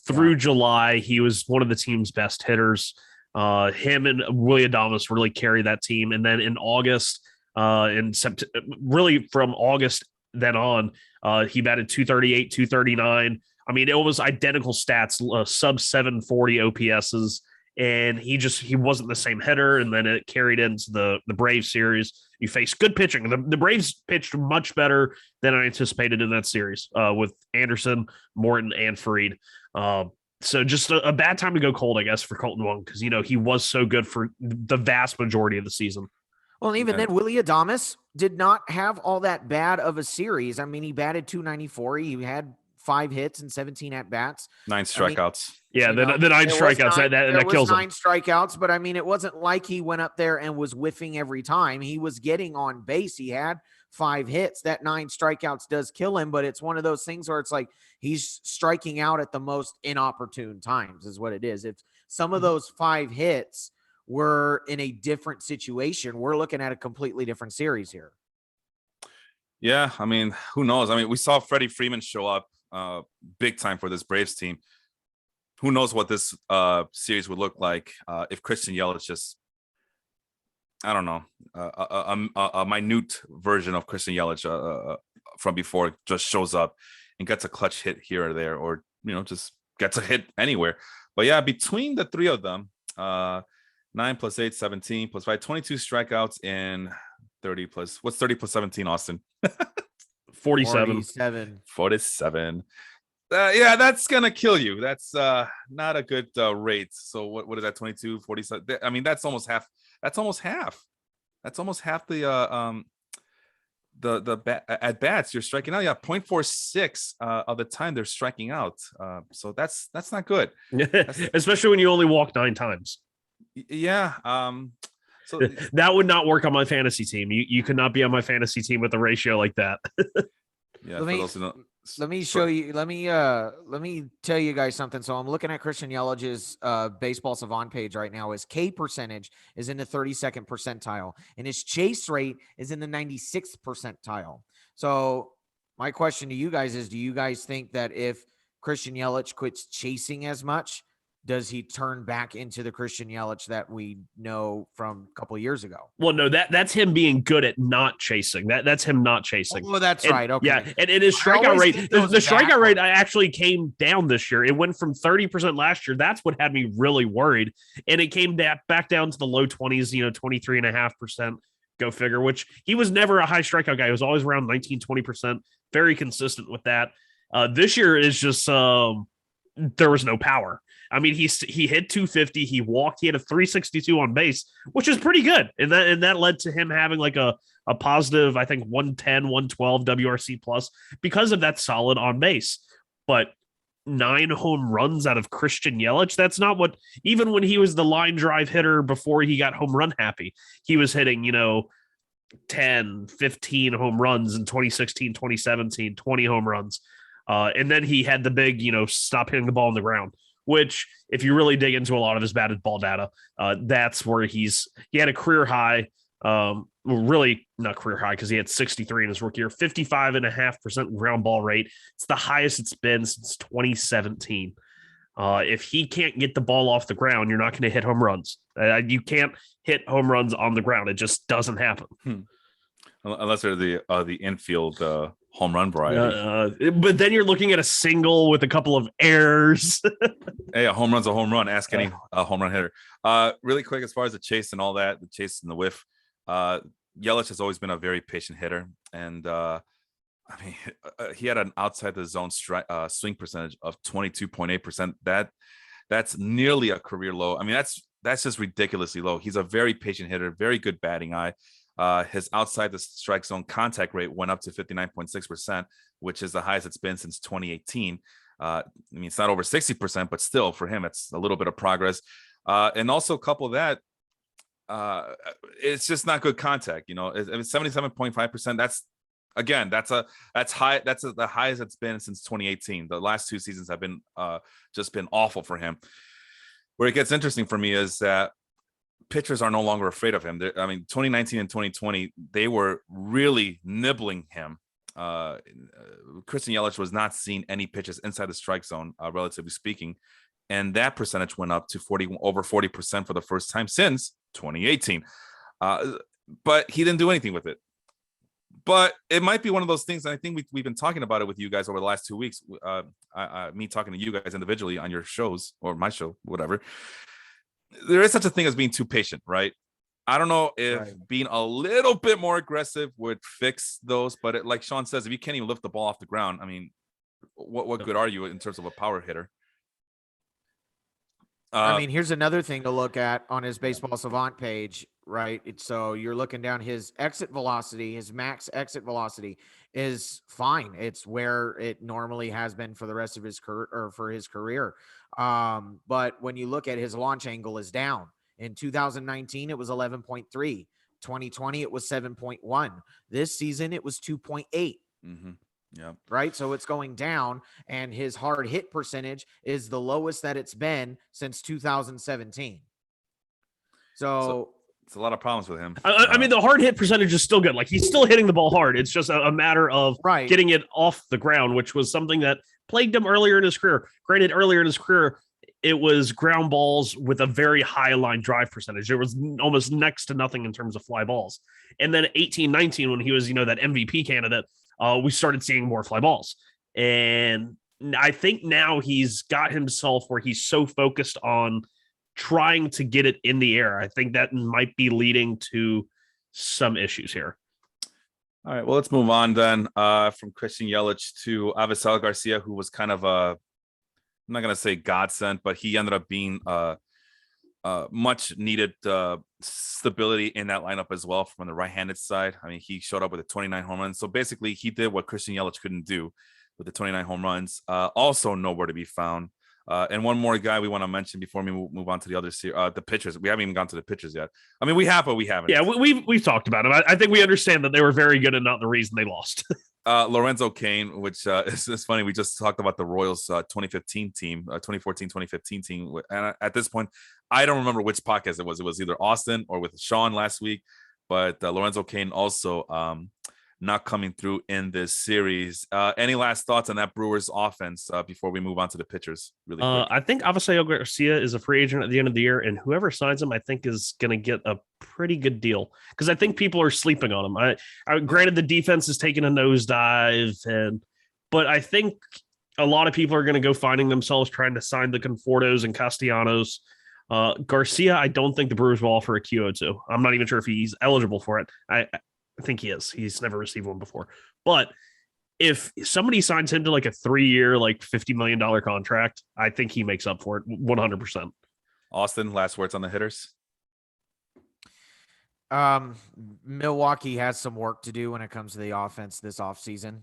Through July, he was one of the team's best hitters. Him and Willie Adames really carried that team. And then in August, in September, really from August then on, he batted 238, 239. I mean, it was identical stats, sub 740 OPSs, and he wasn't the same hitter. And then it carried into the Braves series. You faced good pitching. The Braves pitched much better than I anticipated in that series with Anderson, Morton, and Fried. So just a bad time to go cold, I guess, for Colton Wong, because, he was so good for the vast majority of the season. Well, and even then, Willie Adames did not have all that bad of a series. I mean, he batted 294. He had 5 hits and 17 at-bats. 9 strikeouts. The 9 strikeouts, that kills him. 9 strikeouts, but I mean, it wasn't like he went up there and was whiffing every time. He was getting on base. He had 5 hits. That 9 strikeouts does kill him, but it's one of those things where it's like he's striking out at the most inopportune times is what it is. If some of those 5 hits were in a different situation, we're looking at a completely different series here. Yeah, I mean, who knows? I mean, we saw Freddie Freeman show up big time for this Braves team. Who knows what this series would look like if Christian Yelich just, I don't know, a minute version of Christian Yelich from before just shows up and gets a clutch hit here or there, or, just gets a hit anywhere. But yeah, between the 3 of them, 9 plus 8, 17 plus 5, 22 strikeouts in 30 plus, what's 30 plus 17, Austin? 47. 47. Yeah, that's gonna kill you. That's not a good rate. So what is that? 22, 47. I mean, that's almost half. That's almost half the at bats you're striking out. Yeah, 0.46 of the time they're striking out. So that's not good. Especially when you only walk 9 times. Yeah. So that would not work on my fantasy team. You could not be on my fantasy team with a ratio like that. Yeah. Let me show you. Let me tell you guys something. So I'm looking at Christian Yelich's baseball savant page right now. His K percentage is in the 32nd percentile, and his chase rate is in the 96th percentile. So my question to you guys is: do you guys think that if Christian Yelich quits chasing as much, does he turn back into the Christian Yelich that we know from a couple of years ago? Well, no, that's him being good at not chasing. That's him not chasing. Oh, that's right. Okay. Yeah, and his strikeout rate, the strikeout rate actually came down this year. It went from 30% last year. That's what had me really worried. And it came back down to the low 20s, 23.5%. Go figure, which he was never a high strikeout guy. He was always around 19, 20%. Very consistent with that. This year is just there was no power. I mean, he hit 250. He walked. He had a 362 on base, which is pretty good. And that led to him having like a positive, I think, 110, 112 WRC plus because of that solid on base. But 9 home runs out of Christian Yelich, that's not what, even when he was the line drive hitter before he got home run happy, he was hitting, 10, 15 home runs in 2016, 2017, 20 home runs. And then he had the big, stop hitting the ball on the ground, which if you really dig into a lot of his batted ball data, that's where he had a career high, really not career high because he had 63 in his rookie year, 55.5% ground ball rate. It's the highest it's been since 2017. If he can't get the ball off the ground, you're not going to hit home runs. You can't hit home runs on the ground. It just doesn't happen. Unless they're the infield home run variety. But then you're looking at a single with a couple of errors. Hey, a home run's a home run. Ask any home run hitter. Really quick, as far as the chase and all that, the chase and the whiff, Yelich has always been a very patient hitter. And he had an outside the zone swing percentage of 22.8%. That's nearly a career low. I mean, that's just ridiculously low. He's a very patient hitter, very good batting eye. His outside the strike zone contact rate went up to 59.6%, which is the highest it's been since 2018. I mean, it's not over 60%, but still for him, it's a little bit of progress. And also couple that, it's just not good contact. It's 77.5%. That's high. That's the highest it's been since 2018. The last 2 seasons have been just been awful for him. Where it gets interesting for me is that pitchers are no longer afraid of him. 2019 and 2020, they were really nibbling him. Christian Yelich was not seeing any pitches inside the strike zone, relatively speaking. And that percentage went up to over 40% for the first time since 2018. But he didn't do anything with it. But it might be one of those things. And I think we've been talking about it with you guys over the last 2 weeks. Me talking to you guys individually on your shows or my show, whatever. There is such a thing as being too patient, right? I don't know if being a little bit more aggressive would fix those, but like Sean says, if you can't even lift the ball off the ground, I mean, what good are you in terms of a power hitter? I mean, here's another thing to look at on his Baseball Savant page, right? So you're looking down his exit velocity, his max exit velocity is fine. It's where it normally has been for the rest of his career or for his career. But when you look at his launch angle is down. In 2019, it was 11.3. 2020, it was 7.1. This season, it was 2.8. Mm-hmm. Yeah. Right. So it's going down, and his hard hit percentage is the lowest that it's been since 2017. So it's a lot of problems with him. I mean, the hard hit percentage is still good. Like, he's still hitting the ball hard. It's just a matter of getting it off the ground, which was something that plagued him earlier in his career. Granted, earlier in his career, it was ground balls with a very high line drive percentage. There was almost next to nothing in terms of fly balls. And then 18-19, when he was, that MVP candidate, we started seeing more fly balls. And I think now he's got himself where he's so focused on trying to get it in the air. I think that might be leading to some issues here. All right, well, let's move on then from Christian Yelich to Avisel Garcia, who was kind of I'm not going to say godsend, but he ended up being much needed stability in that lineup as well from the right-handed side. I mean, he showed up with a 29 home runs. So basically, he did what Christian Yelich couldn't do with the 29 home runs. Also nowhere to be found. And one more guy we want to mention before we move on to the other series, the pitchers. We haven't even gone to the pitchers yet. I mean, we have, but we haven't. Yeah, we've talked about them. I think we understand that they were very good and not the reason they lost. Lorenzo Cain, which is funny. We just talked about the Royals 2015 team, 2014-2015 team. And at this point, I don't remember which podcast it was. It was either Austin or with Sean last week. But Lorenzo Cain also not coming through in this series. Any last thoughts on that Brewers offense before we move on to the pitchers? Really quick? I think Avisel Garcia is a free agent at the end of the year, and whoever signs him, I think, is going to get a pretty good deal because I think people are sleeping on him. I granted the defense is taking a nosedive, but I think a lot of people are going to go finding themselves trying to sign the Confortos and Castellanos. Garcia, I don't think the Brewers will offer a QO2. I'm not even sure if he's eligible for it. I think he is. He's never received one before. But if somebody signs him to like a 3-year, like $50 million contract, I think he makes up for it 100%. Austin, last words on the hitters. Milwaukee has some work to do when it comes to the offense this offseason.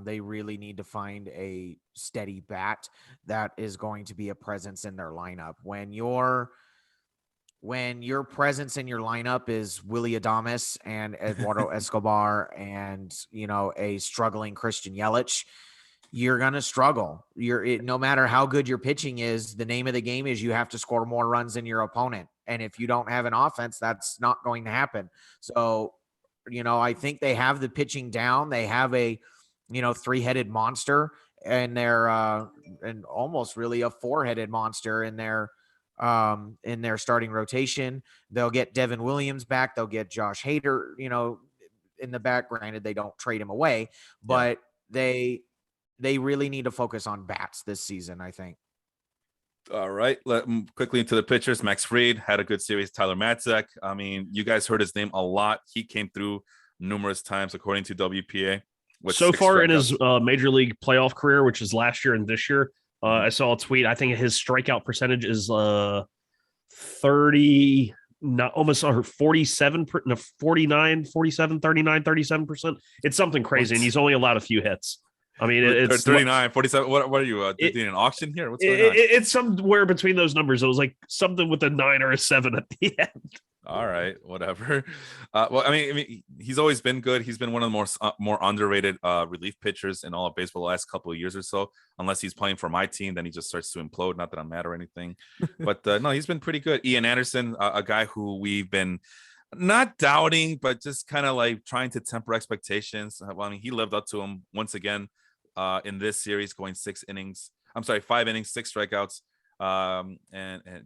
They really need to find a steady bat that is going to be a presence in their lineup. When your presence in your lineup is Willy Adames and Eduardo Escobar and, a struggling Christian Yelich, you're going to struggle. No matter how good your pitching is, the name of the game is you have to score more runs than your opponent. And if you don't have an offense, that's not going to happen. So, I think they have the pitching down. They have a, 3-headed monster and they're and almost really a 4-headed monster in their starting rotation. They'll get Devon Williams back. They'll get Josh Hader, in the back. Granted, they don't trade him away, but they really need to focus on bats this season, I think. All right. Quickly into the pitchers. Max Fried had a good series. Tyler Matzek. I mean, you guys heard his name a lot. He came through numerous times, according to WPA. So far in his major league playoff career, which is last year and this year, I saw a tweet. I think his strikeout percentage is 30, not almost 47, 49, 47, 39, 37%. It's something crazy. And he's only allowed a few hits. I mean, it's 39, 47. What are you doing an auction here? What's going on? It's somewhere between those numbers. It was like something with a 9 or a 7 at the end. All right, whatever. Well, I mean, he's always been good. He's been one of the more underrated relief pitchers in all of baseball the last couple of years or so. Unless he's playing for my team, then he just starts to implode. Not that I'm mad or anything, but no, he's been pretty good. Ian Anderson, a guy who we've been not doubting, but just kind of like trying to temper expectations. Well, I mean, he lived up to him once again in this series, going 5 innings, 6 strikeouts. and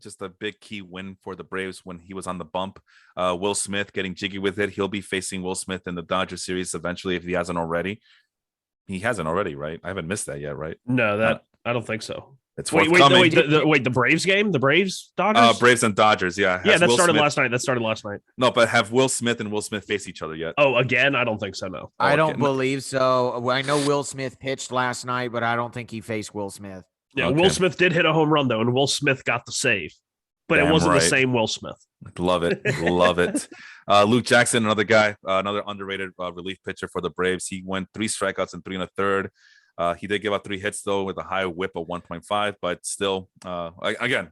just a big key win for the Braves when he was on the bump. Will Smith getting jiggy with it. He'll be facing Will Smith in the Dodger series eventually if he hasn't already. He hasn't already, right? I haven't missed that yet, right? No, I don't think so. It's wait, forthcoming. The Braves game, the Braves Dodgers, Braves and Dodgers, yeah. Yeah, that Will started Smith... last night. No, but have Will Smith and Will Smith face each other yet? Oh, again? I don't think so. No, I don't believe so. I know Will Smith pitched last night, but I don't think he faced Will Smith. Yeah, Okay. Will Smith did hit a home run though, and Will Smith got the save, but Damn it wasn't right. the same Will Smith. Love it. Love it. Luke Jackson, another guy, another underrated relief pitcher for the Braves. He went 3 strikeouts and 3 1/3. He did give up 3 hits, though, with a high whip of 1.5. But still, again,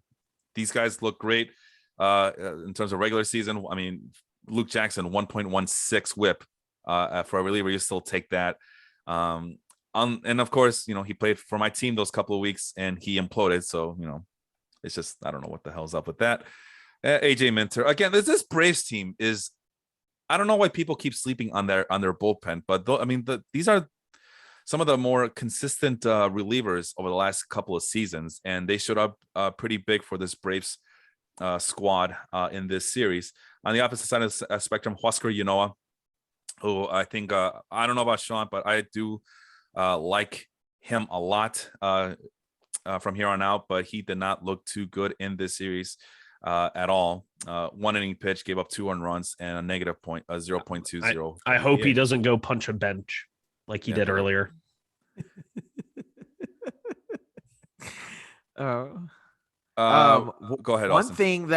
these guys look great in terms of regular season. I mean, Luke Jackson, 1.16 whip for a reliever. You still take that. And, of course, he played for my team those couple of weeks, and he imploded. So, it's just, I don't know what the hell's up with that. AJ Minter. Again, this Braves team is, I don't know why people keep sleeping on their bullpen. But, these are some of the more consistent relievers over the last couple of seasons, and they showed up pretty big for this Braves squad in this series. On the opposite side of the spectrum, Huascar Ynoa, who I think, I don't know about Sean, but I do like him a lot from here on out, but he did not look too good in this series at all. 1 inning pitch, gave up 2 earned runs and a negative 0.20. I hope he doesn't go punch a bench like he did earlier. Go ahead, Austin.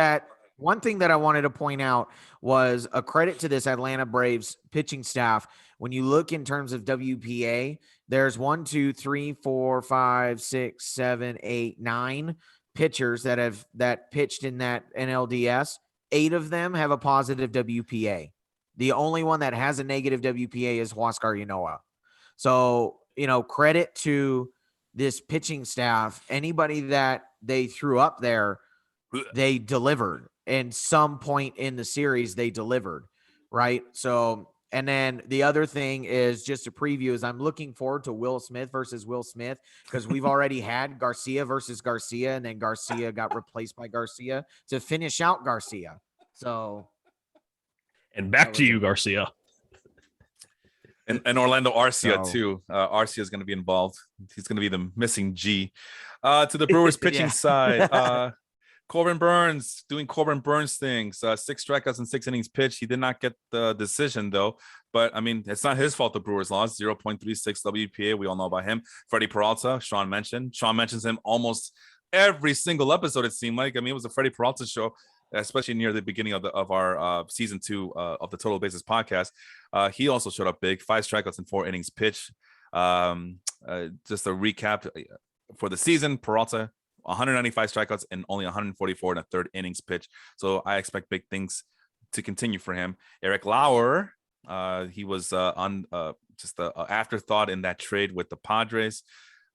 One thing that I wanted to point out was a credit to this Atlanta Braves pitching staff. When you look in terms of WPA, there's 1, 2, 3, 4, 5, 6, 7, 8, 9 pitchers that pitched in that NLDS. 8 of them have a positive WPA. The only one that has a negative WPA is Huascar Ynoa. So, credit to this pitching staff. Anybody that they threw up there, they delivered. And some point in the series, they delivered, right? So, and then the other thing is just a preview is I'm looking forward to Will Smith versus Will Smith because we've already had Garcia versus Garcia, and then Garcia got replaced by Garcia to finish out Garcia. So, and back to you, Garcia. And Orlando Arcia, too. Arcia is going to be involved. He's going to be the missing G. To the Brewers pitching side, Corbin Burns doing Corbin Burns things. 6 strikeouts and 6 innings pitched. He did not get the decision, though. But, it's not his fault the Brewers lost. 0.36 WPA. We all know about him. Freddie Peralta, Sean mentions him almost every single episode, it seemed like. It was a Freddie Peralta show, especially near the beginning of our season 2 of the Total Bases podcast. He also showed up big, 5 strikeouts and 4 innings pitched. Just a recap for the season, Peralta, 195 strikeouts and only 144 in a 3rd innings pitch. So I expect big things to continue for him. Eric Lauer, he was on just an afterthought in that trade with the Padres.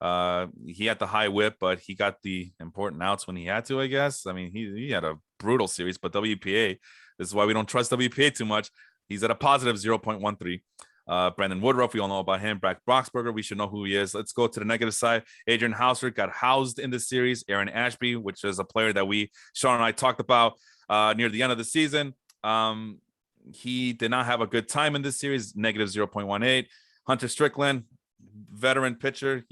He had the high whip, but he got the important outs when he had to, I guess. He had a brutal series, but WPA, this is why we don't trust WPA too much. He's at a positive 0.13. Brandon Woodruff, we all know about him. Brad Broxberger, we should know who he is. Let's go to the negative side. Adrian Houser got housed in this series. Aaron Ashby, which is a player that Sean and I talked about near the end of the season. He did not have a good time in this series, negative 0.18. Hunter Strickland, veteran pitcher.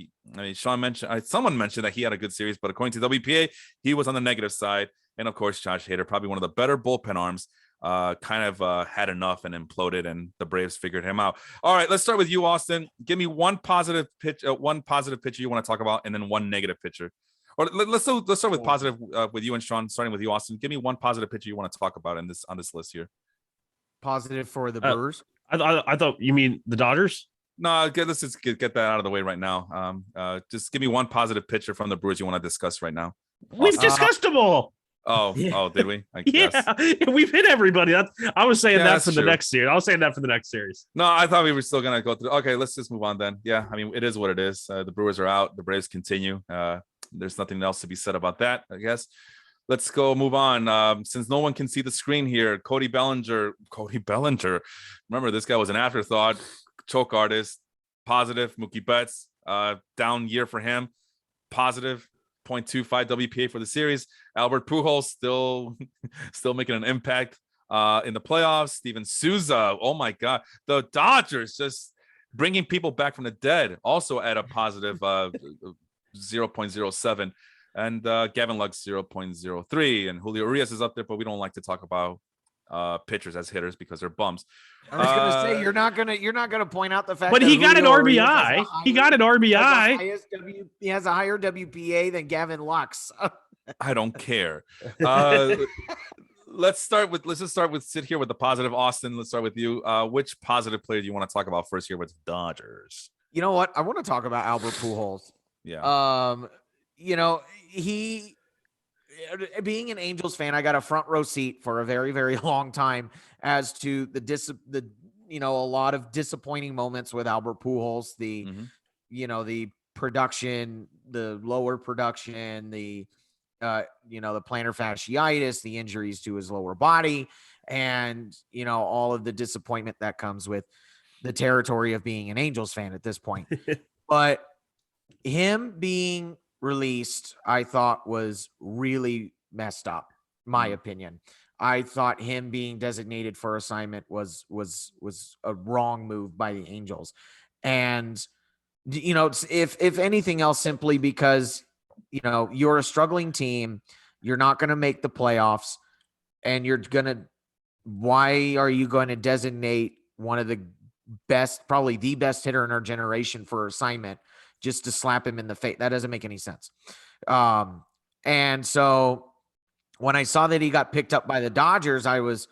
Sean mentioned, someone mentioned that he had a good series, but according to WPA, he was on the negative side. And of course, Josh Hader, probably one of the better bullpen arms, had enough and imploded, and the Braves figured him out. All right, let's start with you, Austin. Give me one positive pitcher you want to talk about, and then one negative pitcher. Or let's start with positive with you and Sean. Starting with you, Austin. Give me one positive pitcher you want to talk about on this list here. Positive for the Brewers. I thought you mean the Dodgers. No, let's just get that out of the way right now. Just give me one positive pitcher from the Brewers you want to discuss right now. We've discussed them all. Oh, did we? I guess. Yeah, we've hit everybody. I was saying that for true. the next series. I was saying that for the next series. No, I thought we were still gonna go through. Okay, let's just move on then. Yeah, it is what it is. The Brewers are out. The Braves continue. There's nothing else to be said about that, I guess. Let's go move on. Since no one can see the screen here, Cody Bellinger. Remember, this guy was an afterthought. Choke artist. Positive. Mookie Betts. Down year for him. Positive. .25 WPA for the series. Albert Pujols still making an impact in the playoffs. Steven Souza, oh my God, the Dodgers just bringing people back from the dead, also at a positive 0.07. And Gavin Lux 0.03, and Julio Urias is up there, but we don't like to talk about pitchers as hitters because they're bums. I was gonna say you're not gonna point out the fact, but that he got an Julio Urias RBI. He got an RBI. He has a higher WPA than Gavin Lux. I don't care. Let's just start with sit here with the positive. Austin, let's start with you. Which positive player do you want to talk about first here with Dodgers? You know what? I want to talk about Albert Pujols. Yeah. He, being an Angels fan, I got a front row seat for a very, very long time as to a lot of disappointing moments with Albert Pujols, the production, the lower production, the plantar fasciitis, the injuries to his lower body, and, all of the disappointment that comes with the territory of being an Angels fan at this point. But him being released, I thought was really messed up, my opinion. I thought him being designated for assignment was a wrong move by the Angels. And, if anything else, simply because, you're a struggling team, you're not going to make the playoffs, and why are you going to designate one of the best, probably the best hitter in our generation for assignment just to slap him in the face? That doesn't make any sense. And so when I saw that he got picked up by the Dodgers, I was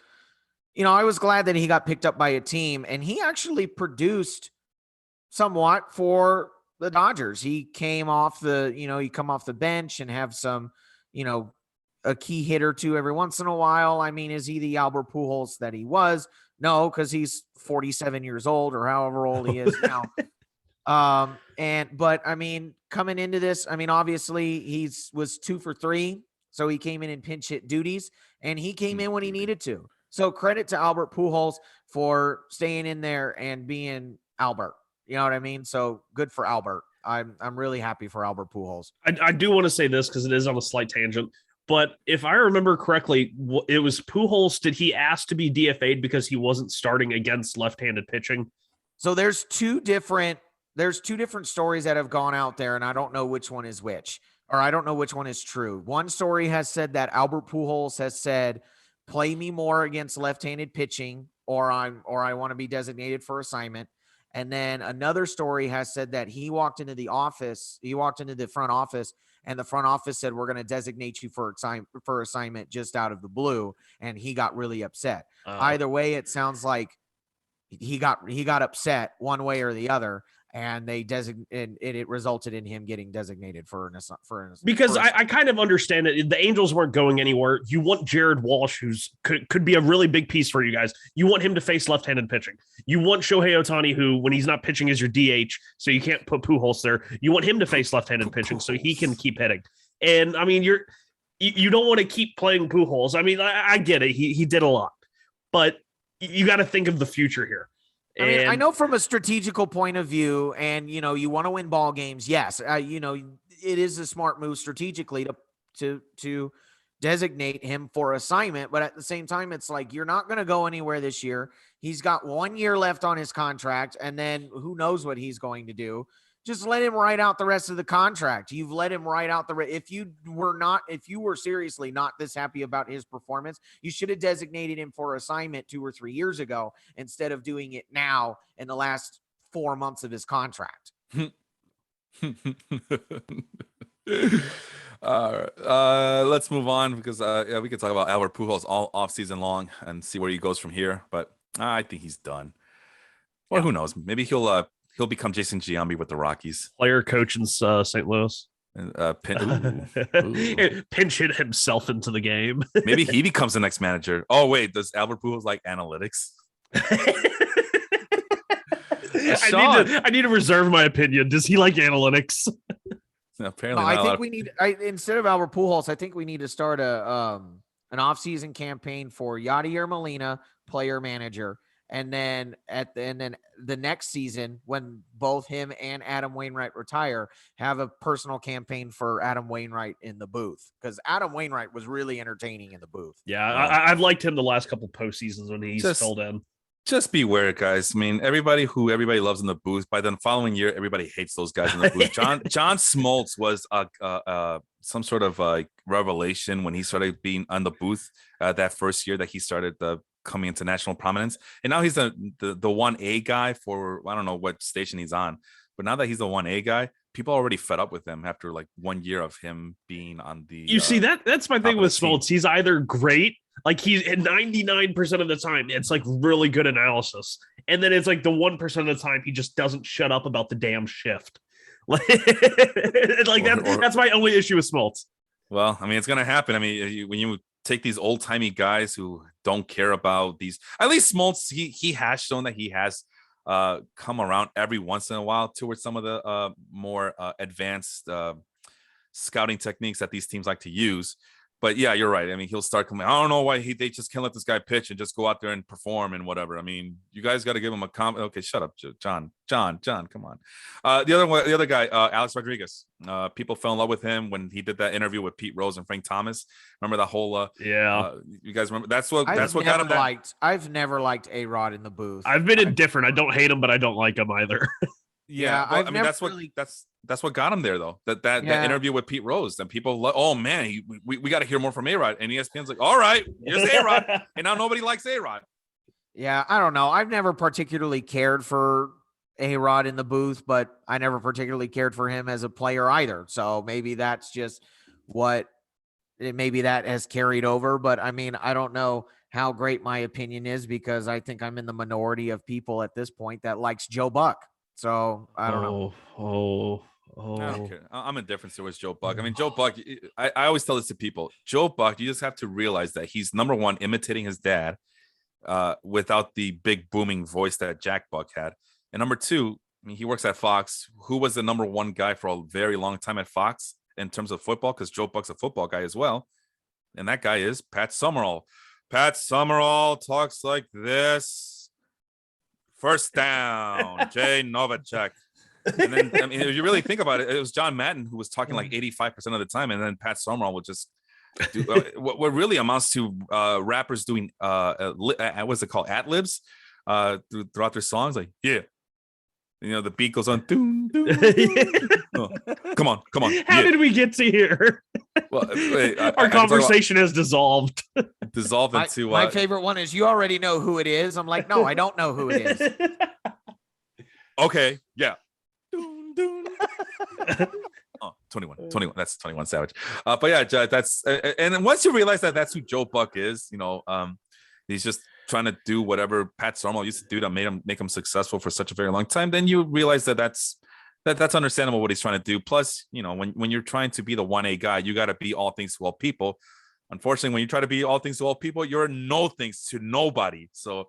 glad that he got picked up by a team, and he actually produced somewhat for the Dodgers. He came off the bench and have some, a key hit or two every once in a while. I mean, is he the Albert Pujols that he was? No, because he's 47 years old or however old he is now. But I mean, coming into this, I mean, obviously he was 2 for 3. So he came in pinch hit duties, and he came in when he needed to. So credit to Albert Pujols for staying in there and being Albert. You know what I mean? So good for Albert. I'm really happy for Albert Pujols. I do want to say this because it is on a slight tangent, but if I remember correctly, it was Pujols. Did he ask to be DFA'd because he wasn't starting against left-handed pitching? So there's two different stories that have gone out there, and I don't know which one is which, or I don't know which one is true. One story has said that Albert Pujols has said, play me more against left-handed pitching, or I want to be designated for assignment. And then another story has said that he walked into the front office, and the front office said, we're going to designate you for assignment just out of the blue. And he got really upset. Either way, it sounds like he got upset one way or the other, and it resulted in him getting designated for an assignment. Because I kind of understand it. The Angels weren't going anywhere. You want Jared Walsh, who's could be a really big piece for you guys. You want him to face left-handed pitching. You want Shohei Ohtani, who, when he's not pitching, is your DH, so you can't put Pujols there. You want him to face left-handed pitching so he can keep hitting. And I mean, you don't want to keep playing Pujols. I mean, I get it. He did a lot, but you got to think of the future here. I mean, I know from a strategical point of view, and, you want to win ball games. Yes. It is a smart move strategically to designate him for assignment. But at the same time, it's like, you're not going to go anywhere this year. He's got 1 year left on his contract, and then who knows what he's going to do. Just let him ride out the rest of the contract. You've let him ride out if you were seriously not this happy about his performance, you should have designated him for assignment 2 or 3 years ago instead of doing it now in the last 4 months of his contract. Let's move on because we could talk about Albert Pujols all off season long and see where he goes from here. But I think he's done. Or who knows? Maybe he'll become Jason Giambi with the Rockies. Player coach in St. Louis. Pinch hit himself into the game. Maybe he becomes the next manager. Oh, wait. Does Albert Pujols like analytics? I need to reserve my opinion. Does he like analytics? Apparently, I think we need. Instead of Albert Pujols, I think we need to start an off-season campaign for Yadier Molina, player manager, And then the next season, when both him and Adam Wainwright retire, have a personal campaign for Adam Wainwright in the booth, because Adam Wainwright was really entertaining in the booth. Yeah, I've liked him the last couple postseasons when he's filled in. Just beware, guys. I mean, everybody loves in the booth, by the following year, everybody hates those guys in the booth. John Smoltz was some sort of revelation when he started being on the booth that first year that he started coming into national prominence. And now he's the 1A guy for, I don't know what station he's on, but now that he's the 1A guy, people are already fed up with him after like 1 year of him being on the. You see, that's my thing with Smoltz. He's either great, like he's at 99% of the time, it's like really good analysis. And then it's like the 1% of the time he just doesn't shut up about the damn shift. Like that's my only issue with Smoltz. Well, I mean, it's gonna happen. I mean, when you take these old timey guys who don't care about these, at least Smoltz, he has shown that he has come around every once in a while towards some of the more advanced scouting techniques that these teams like to use. But yeah, you're right. I mean, he'll start coming. I don't know why they just can't let this guy pitch and just go out there and perform and whatever. I mean, you guys got to give him a comment. Okay, shut up, John. Come on. The other guy, Alex Rodriguez. People fell in love with him when he did that interview with Pete Rose and Frank Thomas. Remember that whole? You guys remember? That's what got him back. I've never liked A-Rod in the booth. I've been indifferent. I don't hate him, but I don't like him either. Yeah, well, I mean that's what got him there though. That interview with Pete Rose, and people, oh man, we got to hear more from A-Rod, and ESPN's like, all right, here's A-Rod, and now nobody likes A-Rod. Yeah, I don't know. I've never particularly cared for A-Rod in the booth, but I never particularly cared for him as a player either. So maybe that's just maybe that has carried over. But I mean, I don't know how great my opinion is, because I think I'm in the minority of people at this point that likes Joe Buck. So I don't know. Okay. I'm indifferent towards Joe Buck. I mean, Joe Buck, I always tell this to people. Joe Buck, you just have to realize that he's, number one, imitating his dad without the big booming voice that Jack Buck had. And number two, I mean, he works at Fox. Who was the number one guy for a very long time at Fox in terms of football? Because Joe Buck's a football guy as well. And that guy is Pat Summerall. Pat Summerall talks like this. First down, Jay Novacek. And then, I mean, if you really think about it, it was John Madden who was talking like 85% of the time. And then Pat Summerall would just do what really amounts to rappers doing, what's it called? Ad-libs throughout their songs. Like, yeah. You know, the beat goes on. Doom, doom, doom. Oh, come on. How did we get to here? Well, wait, our conversation has dissolved. Dissolved into my favorite one is, you already know who it is. I'm like, no, I don't know who it is. Okay, yeah. Oh, 21. That's 21 Savage. But yeah, that's and then once you realize that that's who Joe Buck is, you know, he's just trying to do whatever Pat Summerall used to do that make him successful for such a very long time. Then you realize that's understandable what he's trying to do. Plus, you know, when you're trying to be the 1A guy, you got to be all things to all people. Unfortunately, when you try to be all things to all people, you're no things to nobody. So,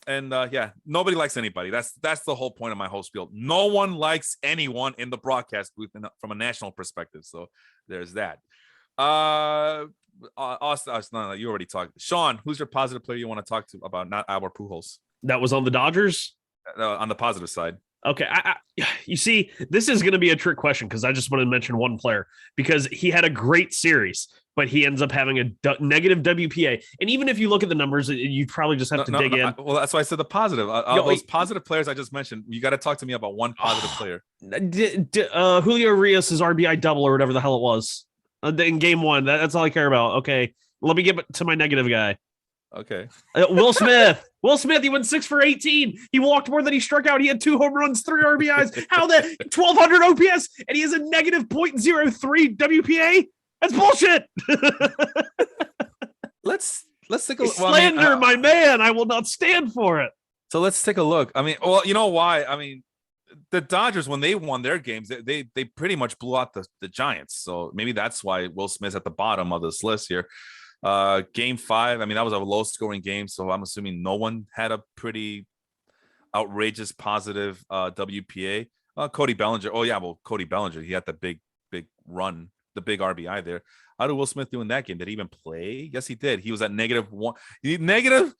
and yeah, nobody likes anybody. That's the whole point of my whole spiel. No one likes anyone in the broadcast booth from a national perspective. So there's that. Austin, no, you already talked. Sean, who's your positive player you want to talk to about, not Albert Pujols? That was on the Dodgers? On the positive side. Okay, you see, this is going to be a trick question, because I just want to mention one player, because he had a great series, but he ends up having a negative WPA. And even if you look at the numbers, you probably just have to dig in. Well, that's why I said the positive. Those positive players I just mentioned, you got to talk to me about one positive player. Julio Urias' RBI double or whatever the hell it was in game one. That's all I care about. Okay, let me get to my negative guy. Okay. Will Smith. He went 6 for 18. He walked more than he struck out. He had 2 home runs, 3 RBIs. How the 1,200 OPS, and he has a negative .03 WPA? That's bullshit. Let's take a look. Slander, my man. I will not stand for it. So let's take a look. I mean, well, you know why? I mean, the Dodgers, when they won their games, they pretty much blew out the Giants. So maybe that's why Will Smith's at the bottom of this list here. Game 5, I mean, that was a low scoring game, so I'm assuming no one had a pretty outrageous positive WPA. Cody Bellinger. Oh yeah, well, Cody Bellinger, he had the big run, the big RBI there. How did Will Smith do in that game? Did he even play? Yes, he did. He was at -1.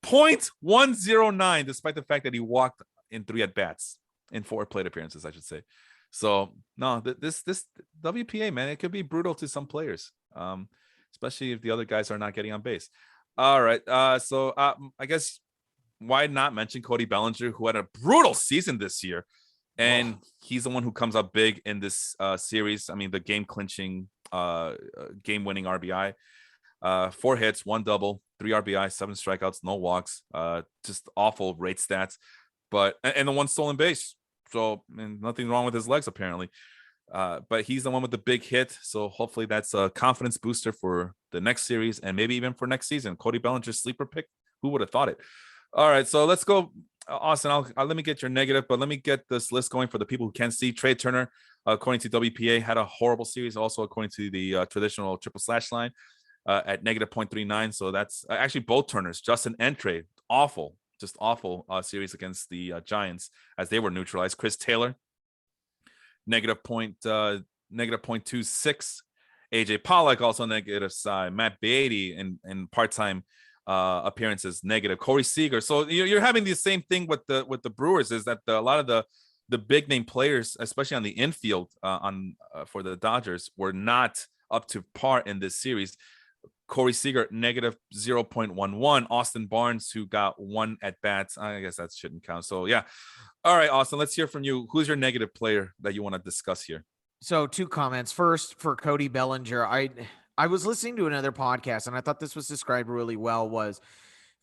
.109, despite the fact that he walked in 3 at-bats in 4 plate appearances, I should say. So no, this WPA, man, it could be brutal to some players, especially if the other guys are not getting on base. All right, so I guess why not mention Cody Bellinger, who had a brutal season this year, and he's the one who comes up big in this series. I mean, the game-clinching, game-winning RBI. 4 hits, 1 double, 3 RBI, 7 strikeouts, no walks. Just awful rate stats, and the 1 stolen base. So nothing wrong with his legs apparently. But he's the one with the big hit. So hopefully that's a confidence booster for the next series and maybe even for next season. Cody Bellinger sleeper pick. Who would have thought it? All right, so let's go, Austin. I'll let me get your negative, but let me get this list going for the people who can't see. Trey Turner, according to WPA, had a horrible series. Also, according to the traditional triple slash line, at negative 0.39. So that's actually both Turners, Justin and Trey, awful series against the Giants as they were neutralized. Chris Taylor, negative 0.26. AJ Pollock also negative side. Matt Beatty in part-time appearances negative. Corey Seager. So you're having the same thing with the Brewers, is that a lot of the big name players, especially on the infield for the Dodgers, were not up to par in this series. Corey Seager, negative 0.11. Austin Barnes, who got 1 at bats. I guess that shouldn't count. So yeah. All right, Austin, let's hear from you. Who's your negative player that you want to discuss here? So 2 comments. First, for Cody Bellinger, I was listening to another podcast and I thought this was described really well. Was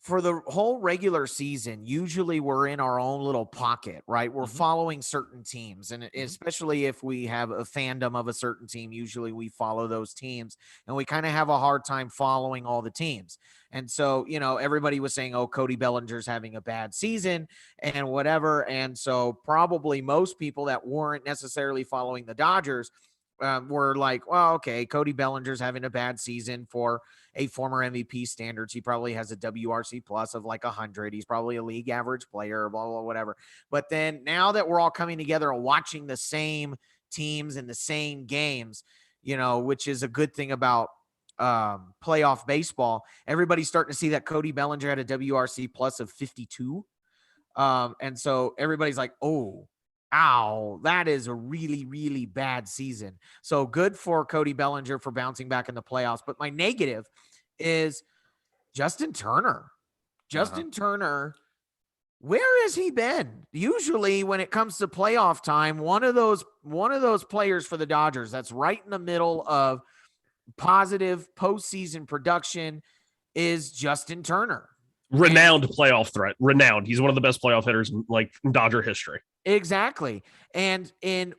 for the whole regular season, usually we're in our own little pocket, right? We're following certain teams. And especially if we have a fandom of a certain team, usually we follow those teams and we kind of have a hard time following all the teams. And so, everybody was saying, oh, Cody Bellinger's having a bad season and whatever. And so probably most people that weren't necessarily following the Dodgers were like, well, okay, Cody Bellinger's having a bad season for a former MVP standards. He probably has a WRC plus of like 100. He's probably a league average player, blah, blah, whatever. But then now that we're all coming together and watching the same teams in the same games, which is a good thing about playoff baseball, everybody's starting to see that Cody Bellinger had a WRC plus of 52. And so everybody's like, oh, ow, that is a really, really bad season. So good for Cody Bellinger for bouncing back in the playoffs. But my negative is Justin Turner. Justin Turner, where has he been? Usually when it comes to playoff time, one of those players for the Dodgers that's right in the middle of positive postseason production is Justin Turner. Renowned playoff threat. Renowned. He's one of the best playoff hitters in Dodger history. Exactly. And in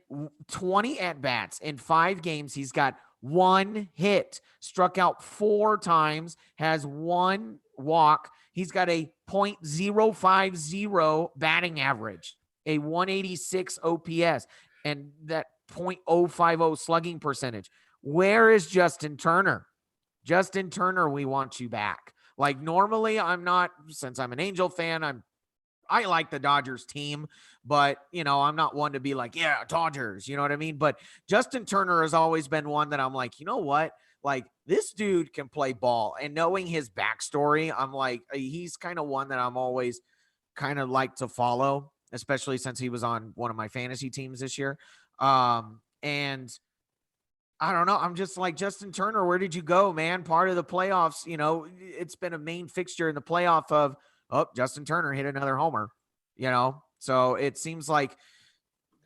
20 at-bats in 5 games, he's got 1 hit, struck out 4 times, has 1 walk. He's got a .050 batting average, a 186 OPS, and that .050 slugging percentage. Where is Justin Turner? Justin Turner, we want you back. Like normally I'm not, since I'm an Angel fan, I like the Dodgers team, but I'm not one to be like, yeah, Dodgers, you know what I mean? But Justin Turner has always been one that I'm like, you know what? Like this dude can play ball, and knowing his backstory, I'm like, he's kind of one that I'm always kind of like to follow, especially since he was on one of my fantasy teams this year. And I don't know. I'm just like, Justin Turner, where did you go, man? Part of the playoffs, it's been a main fixture in the playoff of, oh, Justin Turner hit another homer, So it seems like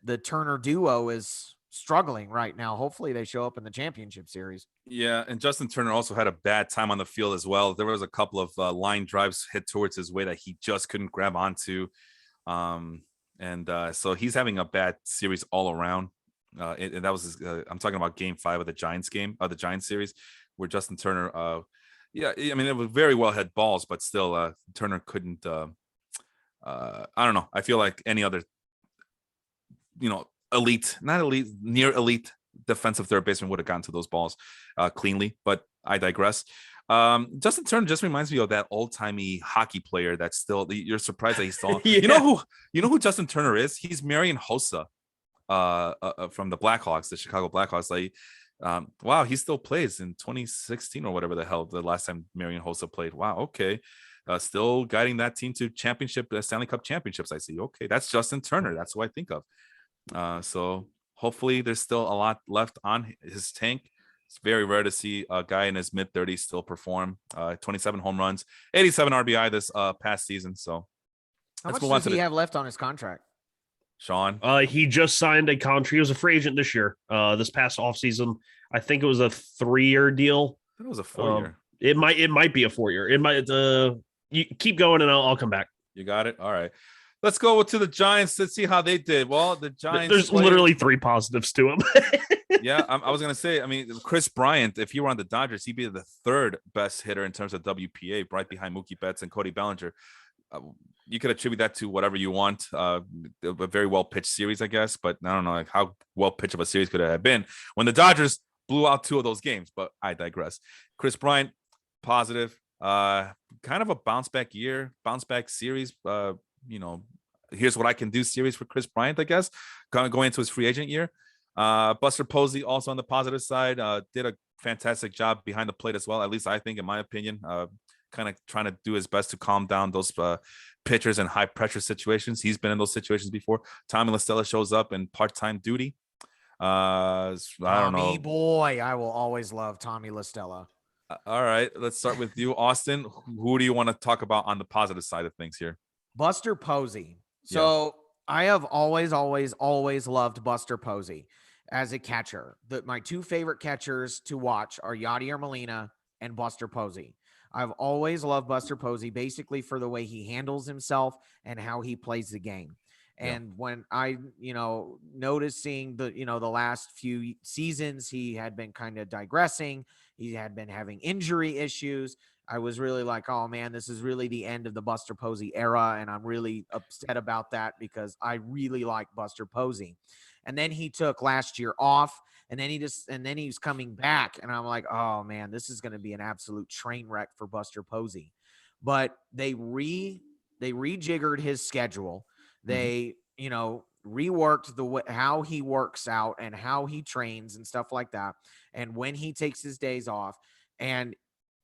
the Turner duo is struggling right now. Hopefully they show up in the championship series. Yeah, and Justin Turner also had a bad time on the field as well. There was a couple of line drives hit towards his way that he just couldn't grab onto. So he's having a bad series all around. And that was I'm talking about Game 5 of the Giants the Giants series, where Justin Turner, it was very well hit balls, but still Turner couldn't. I don't know. I feel like any other, not elite, near elite defensive third baseman would have gotten to those balls cleanly. But I digress. Justin Turner just reminds me of that old-timey hockey player that's still. You're surprised that he's still. Yeah. You know who Justin Turner is? He's Marian Hossa. From the Blackhawks, the Chicago Blackhawks. Like, wow, he still plays in 2016 or whatever the hell the last time Marian Hossa played. Wow, okay. still guiding that team to Stanley Cup championships. I see. Okay, that's Justin Turner. That's who I think of. So hopefully there's still a lot left on his tank. It's very rare to see a guy in his mid-30s still perform. 27 home runs, 87 RBI this past season. So how much does he have left on his contract? Sean? He just signed a contract. He was a free agent this year, this past offseason. I think it was a 3-year deal. I thought it was a 4-year. It might be a 4-year. It might. You keep going, and I'll come back. You got it. All right. Let's go to the Giants. Let's see how they did. Well, the Giants. There's literally 3 positives to him. Yeah, I was gonna say. I mean, Kris Bryant. If he were on the Dodgers, he'd be the 3rd best hitter in terms of WPA, right behind Mookie Betts and Cody Bellinger. You could attribute that to whatever you want. A very well pitched series, I guess. But I don't know how well pitched of a series could it have been when the Dodgers blew out 2 of those games. But I digress. Kris Bryant, positive. Kind of a bounce back series. Here's what I can do series for Kris Bryant, I guess. Kind of going into his free agent year. Buster Posey also on the positive side, did a fantastic job behind the plate as well. At least I think, in my opinion, kind of trying to do his best to calm down those pitchers in high pressure situations. He's been in those situations before. Tommy La Stella shows up in part-time duty. I don't know. Boy, I will always love Tommy La Stella. All right, let's start with you, Austin. Who do you want to talk about on the positive side of things here? Buster Posey. So I have always loved Buster Posey as a catcher. My 2 favorite catchers to watch are Yadier Molina and Buster Posey. I've always loved Buster Posey basically for the way he handles himself and how he plays the game. And when I, noticing the last few seasons, he had been kind of digressing. He had been having injury issues. I was really like, oh man, this is really the end of the Buster Posey era. And I'm really upset about that because I really like Buster Posey. And then he took last year off, and then he's coming back. And I'm like, oh man, this is going to be an absolute train wreck for Buster Posey. But they rejiggered his schedule. They, reworked how he works out and how he trains and stuff like that. And when he takes his days off, and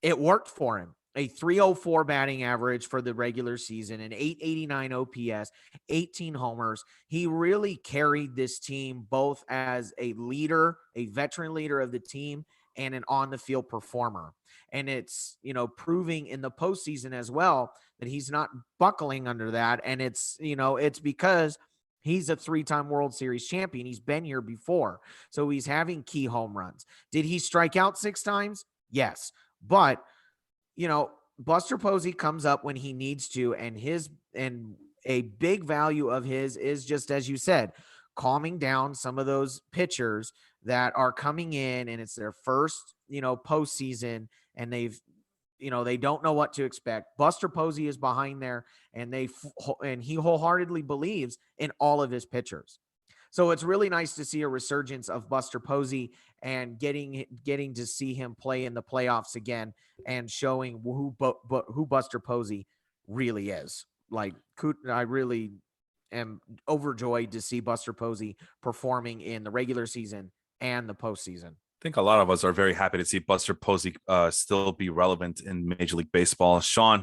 it worked for him. A 304 batting average for the regular season, an 889 OPS, 18 homers. He really carried this team both as a leader, a veteran leader of the team, and an on-the-field performer. And it's, proving in the postseason as well that he's not buckling under that. And it's because he's a 3-time World Series champion. He's been here before. So he's having key home runs. Did he strike out 6 times? Yes. But, Buster Posey comes up when he needs to, and a big value of his is just, as you said, calming down some of those pitchers that are coming in, and it's their first, postseason, and they don't know what to expect. Buster Posey is behind there, and he wholeheartedly believes in all of his pitchers. So it's really nice to see a resurgence of Buster Posey and getting to see him play in the playoffs again and showing who Buster Posey really is. Like, I really am overjoyed to see Buster Posey performing in the regular season and the postseason. I think a lot of us are very happy to see Buster Posey still be relevant in Major League Baseball. Sean,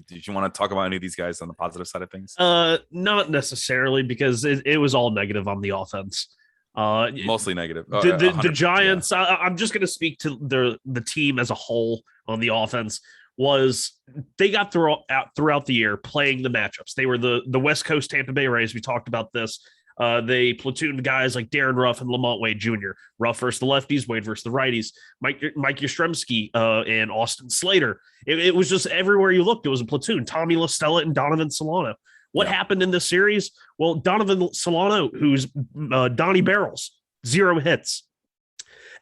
did you want to talk about any of these guys on the positive side of things? Not necessarily, because it was all negative on the offense. Mostly negative. The Giants, yeah. I'm just going to speak to the team as a whole on the offense. They got throughout the year playing the matchups. They were the West Coast Tampa Bay Rays. We talked about this. They platooned guys like Darren Ruff and Lamont Wade Jr. Ruff versus the lefties, Wade versus the righties. Mike Yastrzemski and Austin Slater. It was just everywhere you looked, it was a platoon. Tommy La Stella and Donovan Solano. What happened in this series? Well, Donovan Solano, who's Donnie Barrels, 0 hits.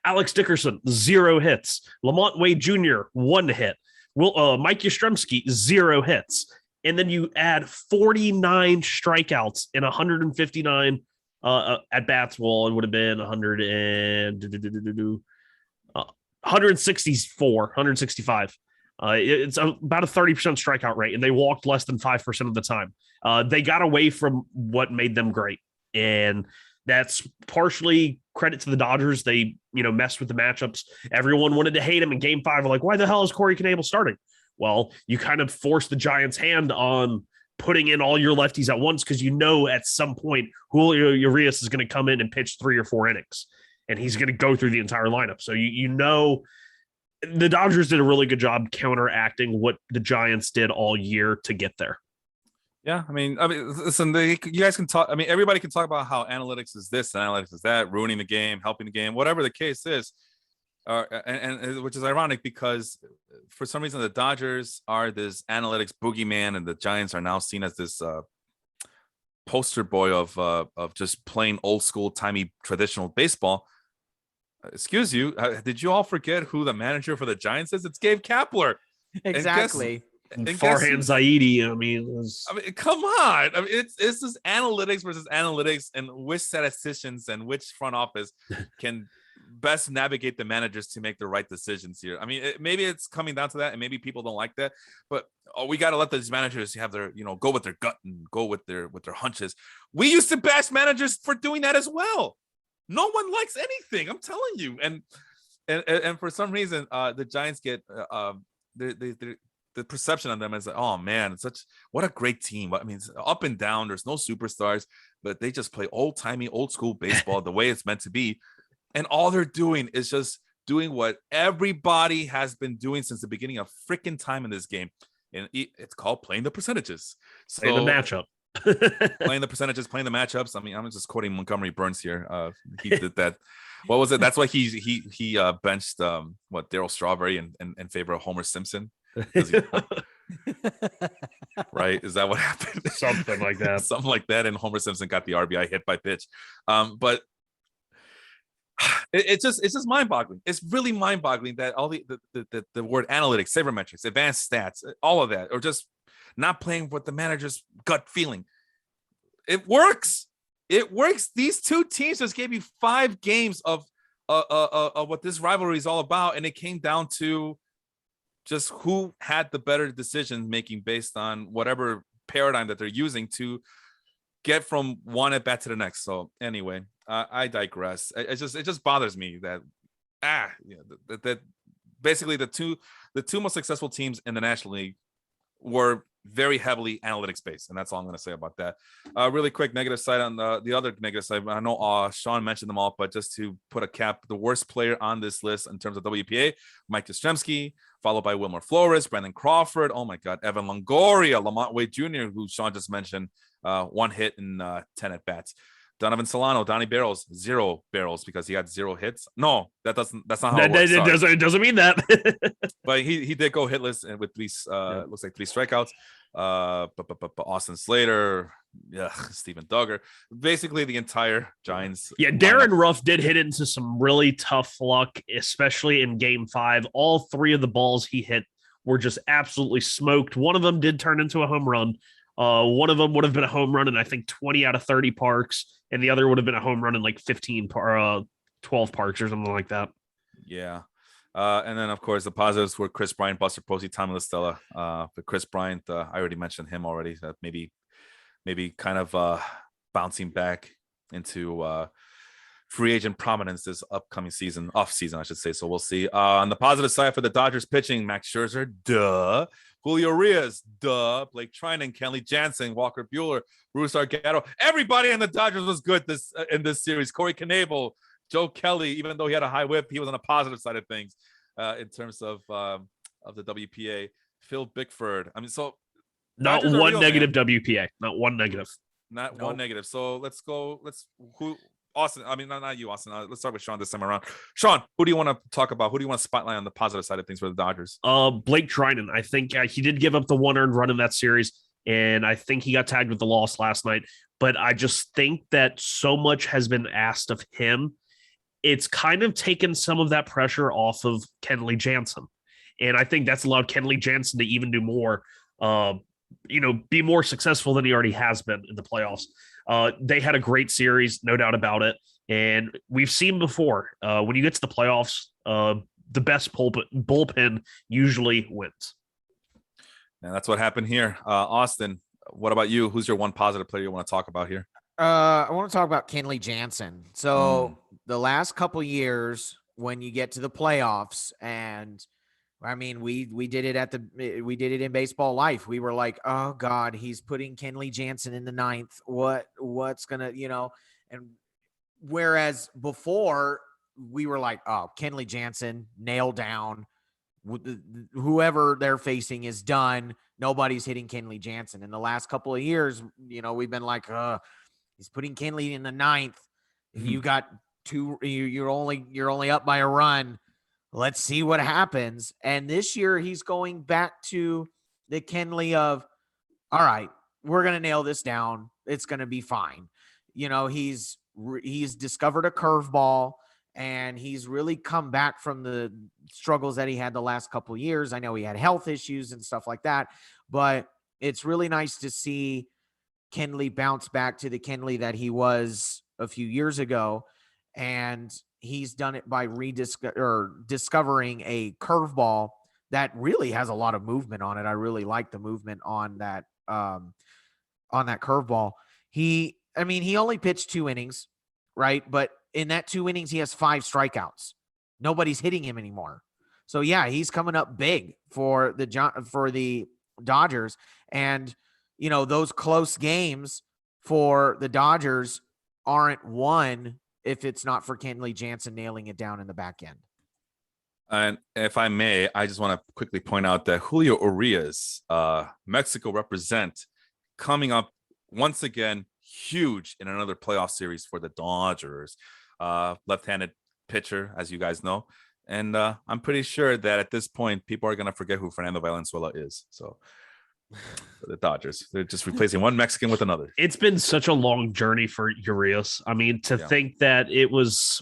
Alex Dickerson, 0 hits. Lamont Wade Jr., 1 hit. Mike Yastrzemski, 0 hits. And then you add 49 strikeouts in 159 at bats. Well, it would have been 165. It's about a 30% strikeout rate, and they walked less than 5% of the time. They got away from what made them great, and that's partially credit to the Dodgers. They, messed with the matchups. Everyone wanted to hate him in Game 5. Like, why the hell is Corey Knebel starting? Well, you kind of force the Giants' hand on putting in all your lefties at once because at some point Julio Urias is going to come in and pitch 3 or 4 innings, and he's going to go through the entire lineup. So the Dodgers did a really good job counteracting what the Giants did all year to get there. Yeah, I mean, listen, you guys can talk. I mean, everybody can talk about how analytics is this, and analytics is that, ruining the game, helping the game, whatever the case is. And which is ironic because for some reason the Dodgers are this analytics boogeyman, and the Giants are now seen as this poster boy of just plain old school timey traditional baseball. Excuse you, did you all forget who the manager for the Giants is? It's Gabe Kapler. Exactly. And Farhan Zaidi. I mean, come on. I mean, it's this analytics versus analytics, and which statisticians and which front office can best navigate the managers to make the right decisions here. I mean, maybe it's coming down to that, and maybe people don't like that, but we got to let these managers have their, go with their gut and go with their hunches. We used to bash managers for doing that as well. No one likes anything, I'm telling you. And for some reason, the Giants get the perception on them is like, oh man, what a great team. I mean, it's up and down. There's no superstars, but they just play old-timey, old-school baseball the way it's meant to be. And all they're doing is just doing what everybody has been doing since the beginning of freaking time in this game. And it's called playing the percentages. So playing the matchup. Playing the percentages, playing the matchups. I mean, I'm just quoting Montgomery Burns here. He did that. What was it? That's why he benched Darryl Strawberry in favor of Homer Simpson. Right? Is that what happened? Something like that. Something like that. And Homer Simpson got the RBI hit by pitch. But it's just mind-boggling. It's really mind-boggling that all the word analytics, sabermetrics, advanced stats, all of that, or just not playing with the manager's gut feeling. It works. It works. These two teams just gave you 5 games of what this rivalry is all about, and it came down to just who had the better decision making based on whatever paradigm that they're using to get from one at bat to the next. So anyway, I digress. It just bothers me that that basically the two most successful teams in the National League were very heavily analytics based, and that's all I'm going to say about that. Really quick negative side on the other negative side. I know Sean mentioned them all, but just to put a cap, the worst player on this list in terms of WPA, Mike Yastrzemski, followed by Wilmer Flores, Brandon Crawford, oh my God, Evan Longoria, Lamont Wade Jr., who Sean just mentioned, 1 hit in 10 at bats. Donovan Solano, Donnie Barrels, 0 barrels because he had 0 hits. No, that's not how it works. It doesn't mean that. But he did go hitless and with 3 looks like 3 strikeouts. But Austin Slater, Steven Duggar, basically the entire Giants. Yeah, Darren Ruff did hit into some really tough luck, especially in Game 5. All 3 of the balls he hit were just absolutely smoked. One of them did turn into a home run. One of them would have been a home run in, I think, 20 out of 30 parks, and the other would have been a home run in like 12 parks or something like that. Yeah. And then, of course, the positives were Kris Bryant, Buster Posey, Tommy La Stella. But Kris Bryant, I already mentioned him already. That maybe kind of bouncing back into free agent prominence this upcoming season, off season, I should say. So we'll see. On the positive side for the Dodgers pitching, Max Scherzer, duh. Julio Urias, duh. Blake Trinan, Kenley Jansen, Walker Buehler, Bruce Argento. Everybody on the Dodgers was good in this series. Corey Knebel, Joe Kelly, even though he had a high whip, he was on the positive side of things in terms of the WPA. Phil Bickford. I mean, so not Dodgers one real, negative man. WPA. Not one negative. One negative. So let's go. Austin, I mean, not you, Austin. Let's start with Sean this time around. Sean, who do you want to talk about? Who do you want to spotlight on the positive side of things for the Dodgers? Blake Trinan. I think he did give up the 1 earned run in that series, and I think he got tagged with the loss last night. But I just think that so much has been asked of him. It's kind of taken some of that pressure off of Kenley Jansen. And I think that's allowed Kenley Jansen to even do more, be more successful than he already has been in the playoffs. They had a great series, no doubt about it. And we've seen before, when you get to the playoffs, the best bullpen usually wins. And that's what happened here. Austin, what about you? Who's your one positive player you want to talk about here? I want to talk about Kenley Jansen. So the last couple years, when you get to the playoffs and I mean, we did it we did it in Baseball Life. We were like, oh God, he's putting Kenley Jansen in the ninth. What's gonna, and whereas before we were like, oh, Kenley Jansen nailed down. Whoever they're facing is done. Nobody's hitting Kenley Jansen. In the last couple of years, we've been like, he's putting Kenley in the ninth. You got two. You're only up by a run. Let's see what happens. And this year he's going back to the Kenley of, all right, we're going to nail this down. It's going to be fine. He's discovered a curveball and he's really come back from the struggles that he had the last couple of years. I know he had health issues and stuff like that, but it's really nice to see Kenley bounce back to the Kenley that he was a few years ago. And he's done it by discovering a curveball that really has a lot of movement on it. I really like the movement on that curveball. He only pitched 2 innings, right? But in that 2 innings, he has 5 strikeouts. Nobody's hitting him anymore. So yeah, he's coming up big for the Dodgers. And those close games for the Dodgers aren't won if it's not for Kenley Jansen nailing it down in the back end. And if I may, I just want to quickly point out that Julio Urias, Mexico represent, coming up once again, huge in another playoff series for the Dodgers. Left-handed pitcher, as you guys know. And I'm pretty sure that at this point, people are going to forget who Fernando Valenzuela is. So the Dodgers, they're just replacing one Mexican with another. It's been such a long journey for Urias. I mean, to think that it was,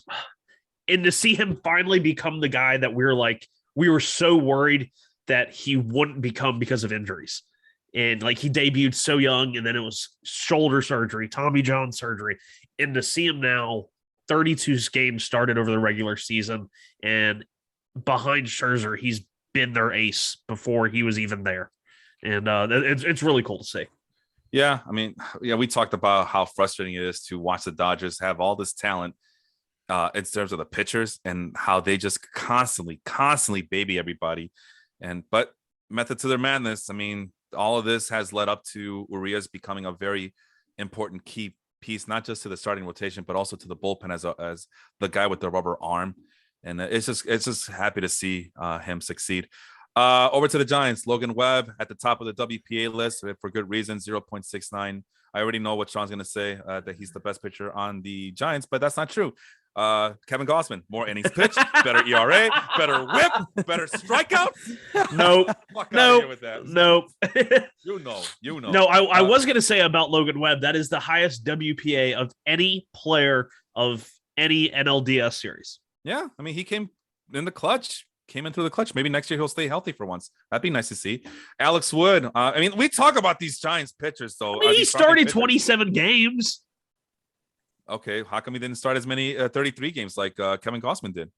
and to see him finally become the guy that we were so worried that he wouldn't become because of injuries. And he debuted so young, and then it was shoulder surgery, Tommy John surgery. And to see him now, 32 games started over the regular season, and behind Scherzer, he's been their ace before he was even there. And it's really cool to see. Yeah, I mean, we talked about how frustrating it is to watch the Dodgers have all this talent in terms of the pitchers and how they just constantly baby everybody. But method to their madness. I mean, all of this has led up to Urias becoming a very important key piece, not just to the starting rotation, but also to the bullpen as the guy with the rubber arm. And it's just happy to see him succeed. Over to the Giants, Logan Webb at the top of the WPA list for good reason, 0.69. I already know what Sean's going to say, that he's the best pitcher on the Giants, but that's not true. Kevin Gausman, more innings pitched, better ERA, better whip, better strikeout. Nope. Nope. You know. No, I was going to say about Logan Webb, that is the highest WPA of any player of any NLDS series. Yeah, I mean, he came in the clutch. Came in through the clutch. Maybe next year he'll stay healthy for once. That'd be nice to see. Alex Wood. I mean, we talk about these Giants pitchers, though. I mean, he started 27 games. Okay, how come he didn't start as many 33 games like Kevin Gausman did?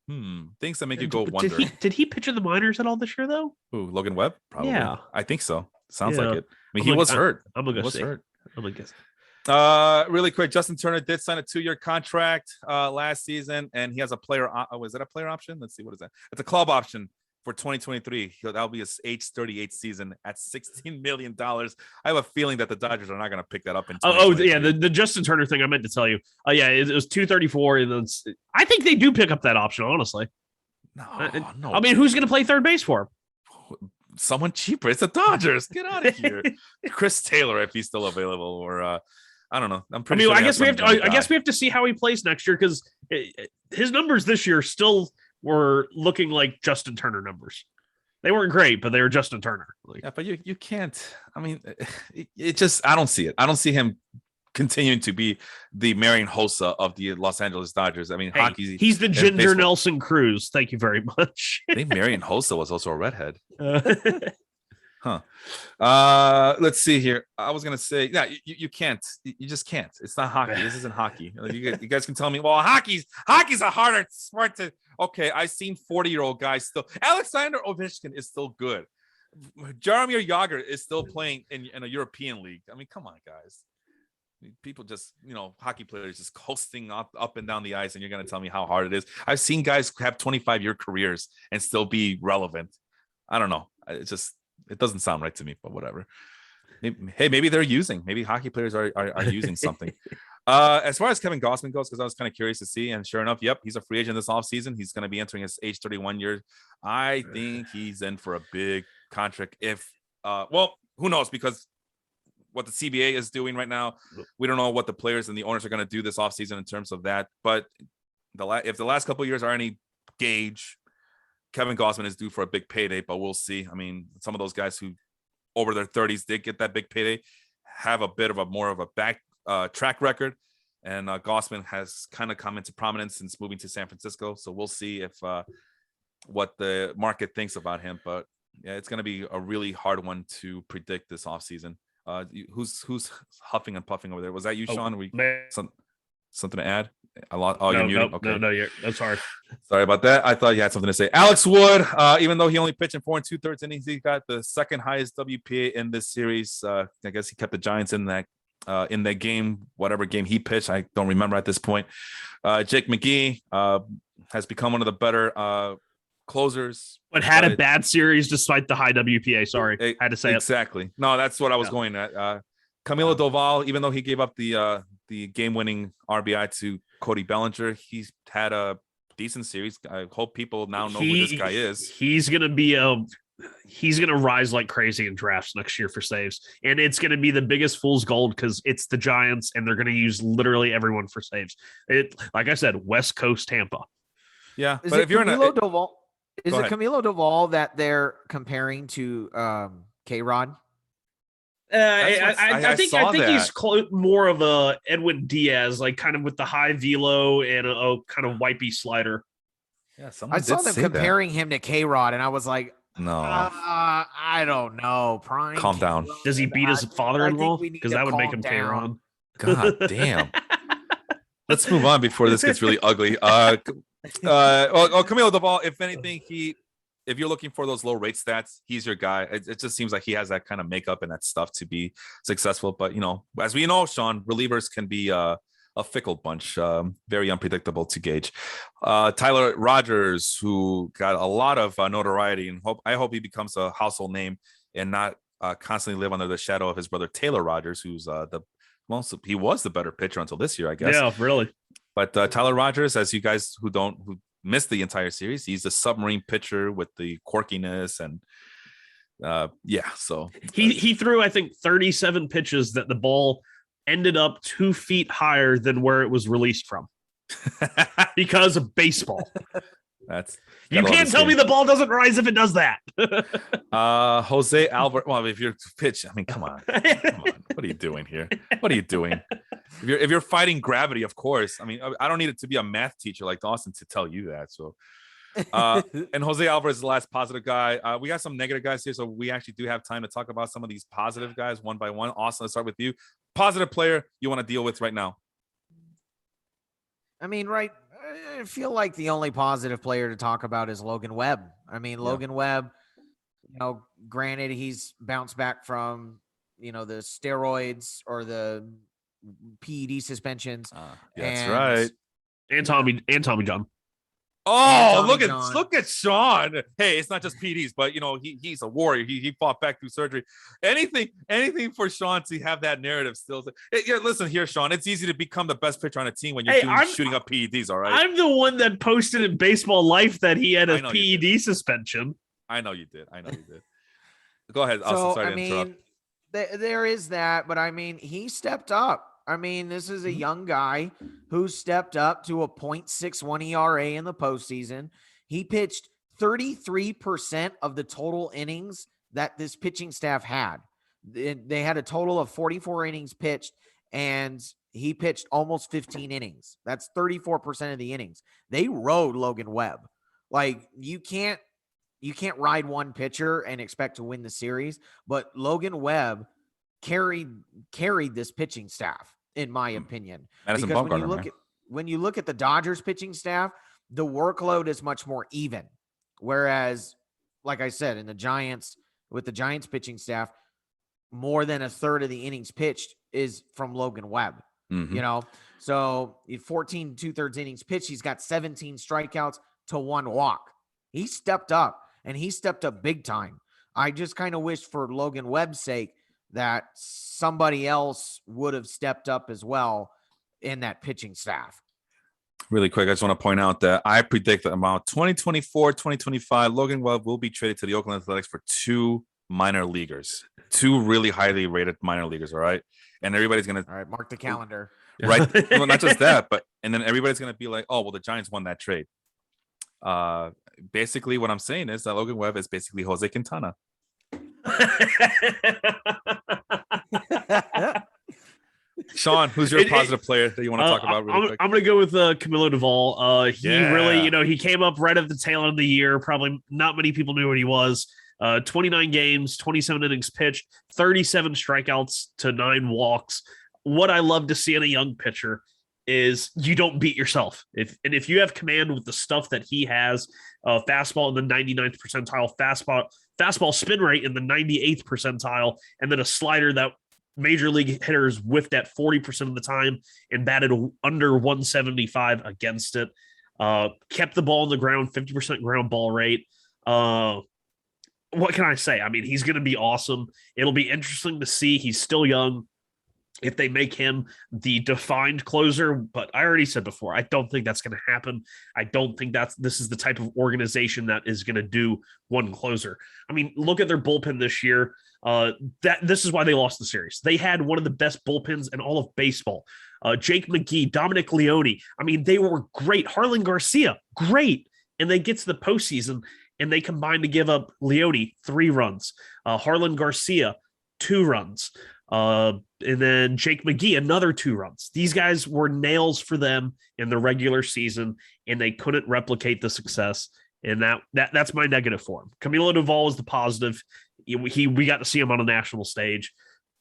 Things that make you go wonder. Did he pitch in the minors at all this year, though? Who, Logan Webb? Probably. Yeah, I think so. Sounds like it. I mean, he was hurt. I'm gonna go see. I'm gonna guess. Really quick, Justin Turner did sign a 2-year contract last season, and he has a player. Was that a player option? Let's see, what is that? It's a club option for 2023. That'll be his age 38 season at $16 million. I have a feeling that the Dodgers are not going to pick that up in. The Justin Turner thing I meant to tell you. It was 234, and I think they do pick up that option. Honestly, no. I mean, who's going to play third base for him? Someone cheaper. It's the Dodgers. Get out of here. Chris Taylor, if he's still available, or I don't know. I'm pretty. I guess we have to. I guess we have to see how he plays next year, because his numbers this year still were looking like Justin Turner numbers. They weren't great, but they were Justin Turner. Yeah, but you can't. I mean, it just. I don't see it. I don't see him continuing to be the Marion Hossa of the Los Angeles Dodgers. I mean, hockey. He's the Ginger Nelson Cruz. Thank you very much. I think Marion Hossa was also a redhead. Let's see here. I was gonna say, yeah, you can't. You just can't. It's not hockey. This isn't hockey. You guys can tell me, well, hockey's a harder sport to. Okay, I've seen 40-year-old guys still. Alexander Ovechkin is still good. Jaromir Jagr is still playing in a European league. I mean, come on, guys. People just, hockey players just coasting up and down the ice, and you're gonna tell me how hard it is. I've seen guys have 25-year careers and still be relevant. I don't know. It doesn't sound right to me, but whatever. Maybe they're using. Maybe hockey players are using something. As far as Kevin Gausman goes, because I was kind of curious to see, and sure enough, yep, he's a free agent this offseason. He's going to be entering his age 31 year. I think he's in for a big contract. Who knows? Because what the CBA is doing right now, we don't know what the players and the owners are going to do this offseason in terms of that. But if the last couple of years are any gauge, Kevin Gausman is due for a big payday, but we'll see. I mean, some of those guys who over their 30s did get that big payday have a bit of more of a back track record, and Gausman has kind of come into prominence since moving to San Francisco. So we'll see if what the market thinks about him. But yeah, it's going to be a really hard one to predict this offseason. Who's huffing and puffing over there? Was that you, Sean? Something to add? You're muted. Okay. No, that's hard. Sorry about that. I thought you had something to say. Alex Wood, even though he only pitched in 4 2/3 innings, he got the second highest WPA in this series. I guess he kept the Giants in that game, whatever game he pitched. I don't remember at this point. Jake McGee has become one of the better closers, but had a bad series despite the high WPA. Sorry, had to say exactly. It. No, that's what I was going at. Camilla Duvall, even though he gave up the game-winning RBI to Cody Bellinger, he's had a decent series. I hope people now know who this guy is. He's gonna rise like crazy in drafts next year for saves, and it's gonna be the biggest fool's gold because it's the Giants, and they're gonna use literally everyone for saves. Like I said, West Coast Tampa. Yeah, but if you're Duvall, is it Camilo Duvall that they're comparing to K-Rod? I think he's more of a Edwin Diaz, like kind of with the high velo and a kind of wipey slider. Yeah, I saw them comparing him to K-Rod, and I was like, no, I don't know. Prime, calm down. Does he beat his father-in-law? Because that would make him K-Rod. God damn. Let's move on before this gets really ugly. Camilo Duvall, if anything, if you're looking for those low rate stats, he's your guy. It just seems like he has that kind of makeup and that stuff to be successful. But, as we know, Sean, relievers can be a fickle bunch, very unpredictable to gauge. Tyler Rogers, who got a lot of notoriety, and I hope he becomes a household name and not constantly live under the shadow of his brother Taylor Rogers, who's he was the better pitcher until this year, I guess. Yeah, really. But Tyler Rogers, as you guys who missed the entire series, he's a submarine pitcher with the quirkiness and so he threw, I think, 37 pitches that the ball ended up 2 feet higher than where it was released from because of baseball. You can't tell me the ball doesn't rise if it does that. Jose Alves. Well, if you're pitch, I mean, come on. What are you doing here? What are you doing? If you're fighting gravity, of course. I mean, I don't need it to be a math teacher like Dawson to tell you that. So, and Jose Alves is the last positive guy. We got some negative guys here, so we actually do have time to talk about some of these positive guys one by one. Austin, let's start with you. Positive player you want to deal with right now? I mean, right. I feel like the only positive player to talk about is Logan Webb. I mean, Logan Webb, granted, he's bounced back from, the steroids or the PED suspensions. That's right. And Tommy John. Oh, look at Sean. Hey, it's not just PEDs, but he's a warrior. He fought back through surgery. Anything for Sean to have that narrative still. Listen here, Sean. It's easy to become the best pitcher on a team when you're shooting up PEDs. All right. I'm the one that posted in Baseball Life that he had a PED suspension. I know you did. Go ahead. Austin, sorry to interrupt. There is that, but I mean, he stepped up. I mean, this is a young guy who stepped up to a .61 ERA in the postseason. He pitched 33% of the total innings that this pitching staff had. They had a total of 44 innings pitched, and he pitched almost 15 innings. That's 34% of the innings. They rode Logan Webb. Like, you can't ride one pitcher and expect to win the series, but Logan Webb carried this pitching staff, in my opinion. Because when you look at the Dodgers pitching staff, the workload is much more even. Whereas, like I said, with the Giants pitching staff, more than a third of the innings pitched is from Logan Webb. Mm-hmm. So 14 2/3 innings pitched, he's got 17 strikeouts to 1 walk. He stepped up. and he stepped up big time. I just kind of wish for Logan Webb's sake that somebody else would have stepped up as well in that pitching staff. Really quick, I just want to point out that I predict that about 2024, 2025, Logan Webb will be traded to the Oakland Athletics for 2 minor leaguers, 2 really highly rated minor leaguers. All right. And everybody's going to, all right, mark the calendar. Right. Well, not just that, but, and then everybody's going to be like, oh, well, the Giants won that trade. Basically what I'm saying is that Logan Webb is basically Jose Quintana. Sean, who's your positive player that you want to talk about really quick? I'm going to go with Camilla Duvall. He really, he came up right at the tail end of the year. Probably not many people knew what he was. 29 games, 27 innings pitched, 37 strikeouts to 9 walks. What I love to see in a young pitcher is you don't beat yourself. If you have command with the stuff that he has, fastball in the 99th percentile, fastball spin rate in the 98th percentile, and then a slider that major league hitters whiffed at 40% of the time and batted under 175 against it. Kept the ball on the ground, 50% ground ball rate. What can I say? I mean, he's going to be awesome. It'll be interesting to see. He's still young. If they make him the defined closer, but I already said before, I don't think that's going to happen. I don't think this is the type of organization that is going to do one closer. I mean, look at their bullpen this year. This is why they lost the series. They had one of the best bullpens in all of baseball. Jake McGee, Dominic Leone. I mean, they were great. Harlan Garcia, great. And they get to the postseason and they combine to give up Leone 3 runs. Harlan Garcia, 2 runs. And then Jake McGee, another 2 runs. These guys were nails for them in the regular season, and they couldn't replicate the success. And that's my negative for him. Camilo Duvall was the positive. We got to see him on a national stage,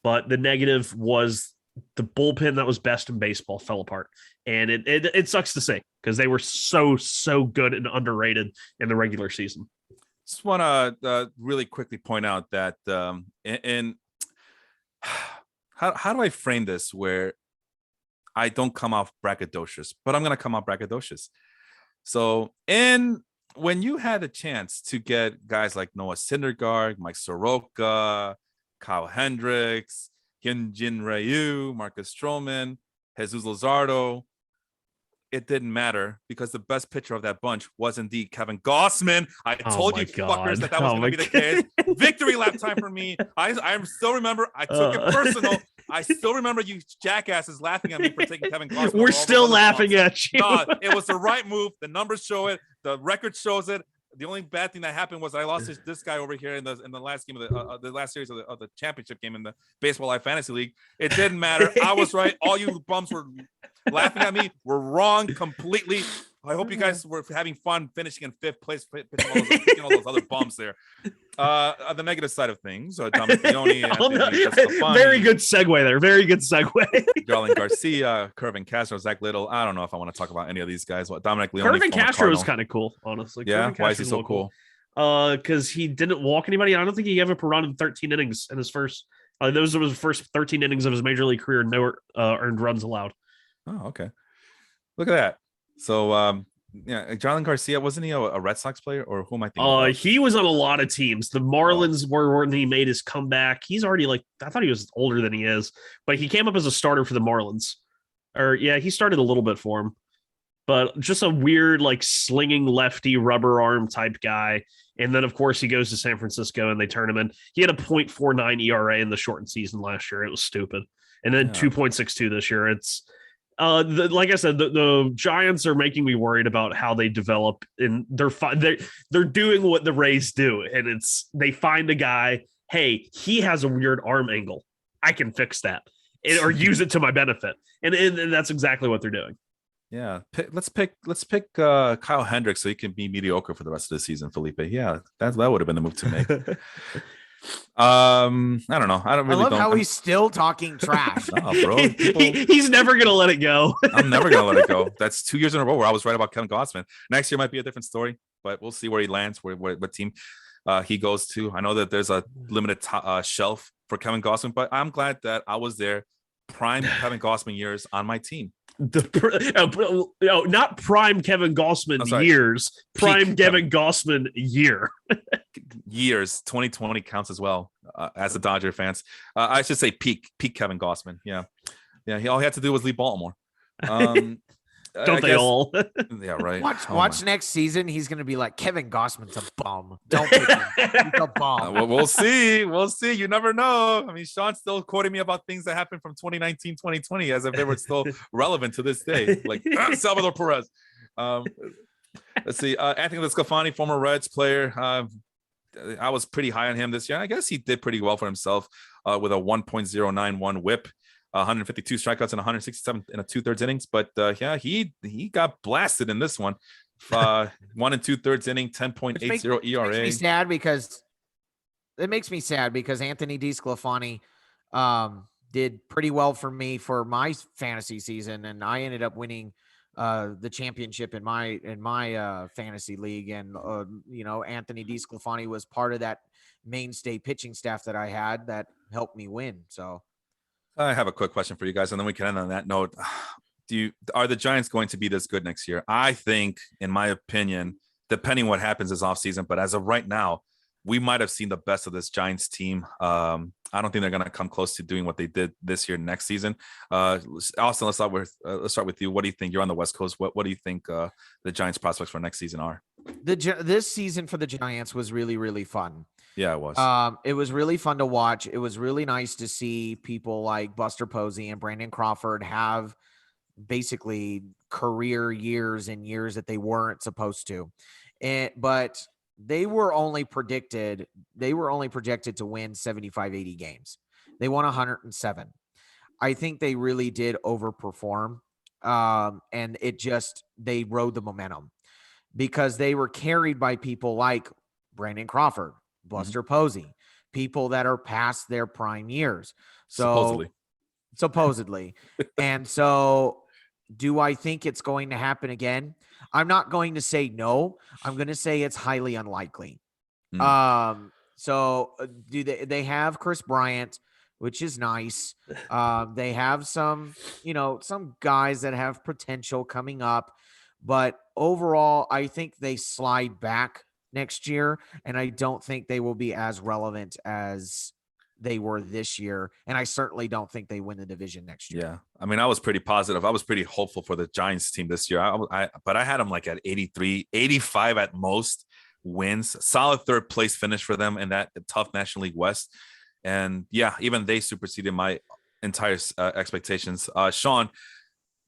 but the negative was the bullpen that was best in baseball fell apart. And it sucks to say because they were so good and underrated in the regular season. Just want to really quickly point out that how do I frame this where I don't come off braggadocious, but I'm going to come off braggadocious. So, when you had a chance to get guys like Noah Syndergaard, Mike Soroka, Kyle Hendricks, Hyunjin Ryu, Marcus Stroman, Jesus Luzardo, it didn't matter because the best pitcher of that bunch was indeed Kevin Gausman. I told you fuckers that was going to be the case. Victory lap time for me. I still remember. I took it personal. I still remember you jackasses laughing at me for taking Kevin Gausman. We're still laughing at you. No, it was the right move. The numbers show it. The record shows it. The only bad thing that happened was I lost this guy over here in the last game of the last series of the championship game in the Baseball Live Fantasy League. It didn't matter. I was right. All you bums were laughing at me. Were wrong completely. I hope you guys were having fun finishing in 5th place, picking all those other bums there. The negative side of things, Dominic Leone, very good segue there. Very good segue. Darlin Garcia, Kervin Castro, Zach Little. I don't know if I want to talk about any of these guys. Dominic Leone, Kervin Castro is kind of cool, honestly. Yeah, why is he so cool? Because he didn't walk anybody. I don't think he gave up a run in 13 innings in his first. Those were his first 13 innings of his major league career. No earned runs allowed. Oh, okay. Look at that. So, Jonathan Garcia, wasn't he a Red Sox player, or who am I thinking? He was on a lot of teams. The Marlins were when he made his comeback. He's already I thought he was older than he is, but he came up as a starter for the Marlins. He started a little bit for him, but just a weird slinging lefty rubber arm type guy. And then of course he goes to San Francisco and they turn him in. He had a .49 ERA in the shortened season last year. It was stupid, and then 2.62 this year. It's like I said, the Giants are making me worried about how they develop, and they're doing what the Rays do, and they find a guy. Hey, he has a weird arm angle. I can fix that, or use it to my benefit, and that's exactly what they're doing. Yeah, let's pick Kyle Hendricks so he can be mediocre for the rest of the season, Felipe. Yeah, that would have been the move to make. I don't know. I love how he's still talking trash. No, bro. He's never gonna let it go. I'm never gonna let it go. That's 2 years in a row where I was right about Kevin Gausman. Next year might be a different story, but we'll see where he lands, what team he goes to. I know that there's a limited shelf for Kevin Gausman, but I'm glad that I was there, prime Kevin Gausman years on my team. Not prime Kevin Gausman years, prime Kevin Gausman year. years, 2020 counts as well as the Dodger fans. I should say peak Kevin Gausman. Yeah. All he had to do was leave Baltimore. Don't they all? Yeah, right. Watch next season. He's going to be like, Kevin Gausman's a bum. Don't pick him. He's a bum. We'll see. We'll see. You never know. I mean, Sean's still quoting me about things that happened from 2019, 2020 as if they were still relevant to this day. Like Salvador Perez. Let's see. Anthony Sclafani, former Reds player. I was pretty high on him this year. I guess he did pretty well for himself with a 1.091 whip. 152 strikeouts and 167 in a 2/3 innings, but he got blasted in this one. 1 2/3 inning, 10.80 ERA. It makes me sad because Anthony DeSclafani did pretty well for me for my fantasy season, and I ended up winning the championship in my fantasy league, and Anthony DeSclafani was part of that mainstay pitching staff that I had that helped me win. So. I have a quick question for you guys, and then we can end on that note. Are the Giants going to be this good next year? I think, in my opinion, depending what happens this offseason, but as of right now, we might have seen the best of this Giants team. I don't think they're going to come close to doing what they did this year next season. Austin, let's start with you. What do you think? You're on the West Coast. What do you think the Giants' prospects for next season are? This season for the Giants was really, really fun. Yeah, it was. It was really fun to watch. It was really nice to see people like Buster Posey and Brandon Crawford have basically career years and years that they weren't supposed to. But they were only projected to win 75, 80 games. They won 107. I think they really did overperform. And they rode the momentum because they were carried by people like Brandon Crawford, Buster Posey, people that are past their prime years. So supposedly. And so do I think it's going to happen again? I'm not going to say no. I'm going to say it's highly unlikely. So do they have Kris Bryant, which is nice. They have some guys that have potential coming up, but overall, I think they slide back next year, and I don't think they will be as relevant as they were this year, and I certainly don't think they win the division next year. Yeah, I mean, I was pretty positive. I was pretty hopeful for the Giants team this year. But I had them like at 83, 85 at most wins. Solid third place finish for them in that tough National League West, and yeah, even they superseded my entire expectations. Sean,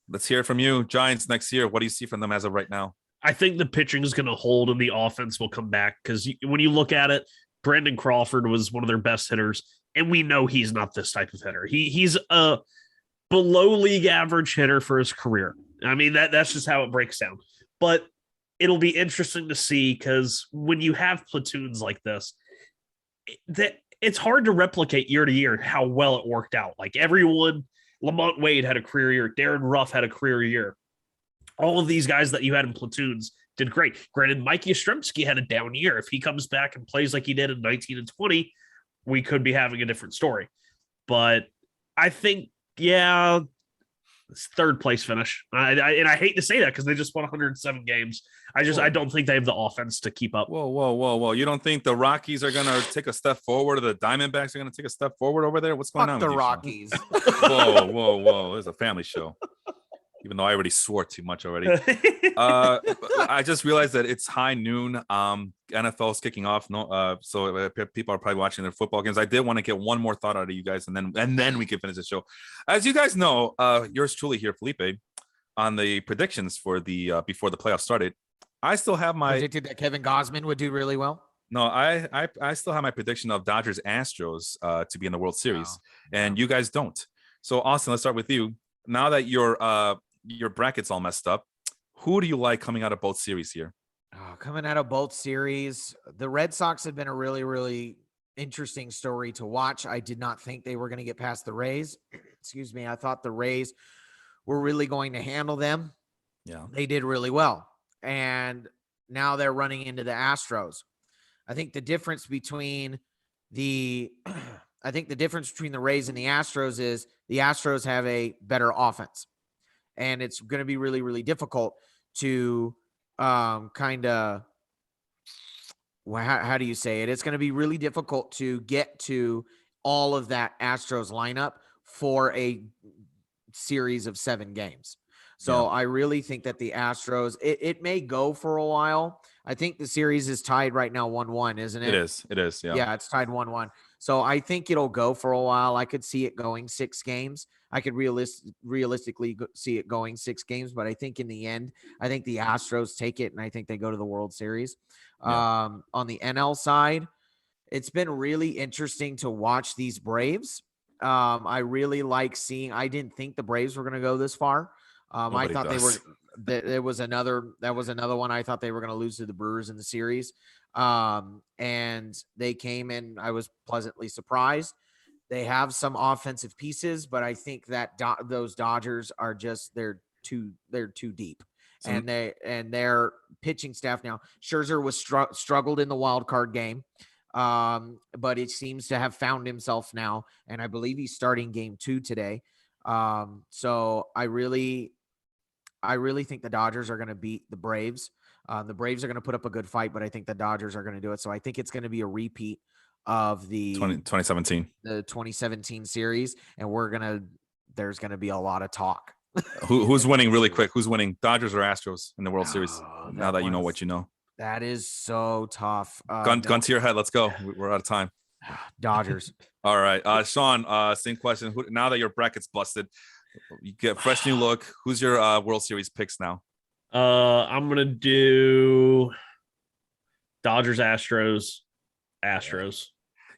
let's hear from you. Giants next year. What do you see from them as of right now? I think the pitching is going to hold and the offense will come back because when you look at it, Brandon Crawford was one of their best hitters, and we know he's not this type of hitter. He's a below league average hitter for his career. I mean, that's just how it breaks down. But it'll be interesting to see because when you have platoons like this, it's hard to replicate year to year how well it worked out. Like everyone, Lamont Wade had a career year. Darren Ruff had a career year. All of these guys that you had in platoons did great. Granted, Mike Yastrzemski had a down year. If he comes back and plays like he did in 19 and 20, we could be having a different story. But I think, yeah, it's third place finish. And I hate to say that because they just won 107 games. I don't think they have the offense to keep up. Whoa. You don't think the Rockies are going to take a step forward or the Diamondbacks are going to take a step forward over there? What's going on with the Rockies? Whoa. It's a family show. Even though I already swore too much already. I just realized that it's high noon. NFL's kicking off. So people are probably watching their football games. I did want to get one more thought out of you guys, and then we can finish the show. As you guys know, yours truly here, Felipe, on the predictions for the before the playoffs started. I still have my predicted that Kevin Gausman would do really well. No, I still have my prediction of Dodgers Astros to be in the World Series, and you guys don't. So Austin, let's start with you. Now that your bracket's all messed up, who do you like coming out of both series here? Coming out of both series, the Red Sox have been a really, really interesting story to watch. I did not think they were going to get past the Rays. Excuse me. I thought the Rays were really going to handle them. Yeah, they did really well. And now they're running into the Astros. I think the difference between the Rays and the Astros is the Astros have a better offense. And it's going to be really, really difficult to kind of how do you say it? It's going to be really difficult to get to all of that Astros lineup for a series of 7 games. So I really think that the Astros, it may go for a while. I think the series is tied right now 1-1, isn't it? It is. Yeah. Yeah, it's tied 1-1. So I think it'll go for a while. I could see it going 6 games. I could realistically see it going 6 games, but I think in the end, I think the Astros take it, and I think they go to the World Series. Yeah. On the NL side, it's been really interesting to watch these Braves. I really like seeing. I didn't think the Braves were going to go this far. I thought they were. There was another. That was another one. I thought they were going to lose to the Brewers in the series, and they came in. I was pleasantly surprised. They have some offensive pieces, but I think that those Dodgers are just they're too deep. And their pitching staff now. Scherzer was struggled in the wild card game, but it seems to have found himself now, and I believe he's starting game 2 today. So I really think the Dodgers are going to beat the Braves. The Braves are going to put up a good fight, but I think the Dodgers are going to do it. So I think it's going to be a repeat of the 2017 series, and there's going to be a lot of talk. Who's winning really quick? Who's winning, Dodgers or Astros in the World Series? Now that you know what you know. That is so tough. Gun to your head. Let's go. We're out of time. Dodgers. All right. Sean, same question. Now that your bracket's busted, you get fresh new look. Who's your World Series picks now? I'm going to do Dodgers, Astros.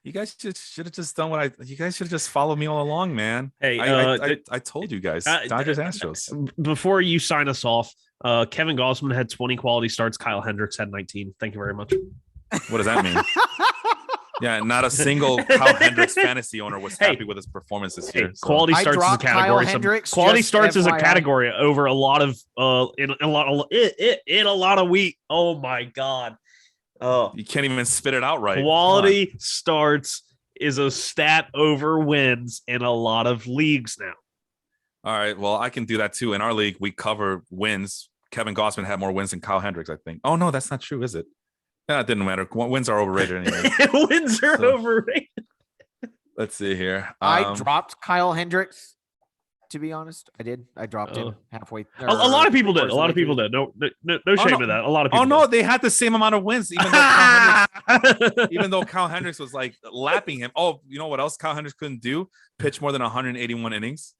You guys should have just done you guys should have just followed me all along, man. Hey, I told you guys, Dodgers, Astros. Before you sign us off, Kevin Gausman had 20 quality starts. Kyle Hendricks had 19. Thank you very much. What does that mean? Yeah, not a single Kyle Hendricks fantasy owner was happy with his performance this year. So. Quality starts is a category. Quality starts is a category over a lot of in a lot of wheat. Oh my god. Oh, you can't even spit it out right. Quality starts is a stat over wins in a lot of leagues now. All right. Well, I can do that too. In our league, we cover wins. Kevin Gausman had more wins than Kyle Hendricks, I think. Oh, no, that's not true, is it? Yeah, it didn't matter. Wins are overrated anyway. Wins are overrated. Let's see here. I dropped Kyle Hendricks. To be honest, I did. I dropped him halfway. A lot of people did. No shame in that. A lot of people. Oh no, did. They had the same amount of wins, even though Kyle Hendricks was like lapping him. Oh, you know what else Kyle Hendricks couldn't do? Pitch more than 181 innings.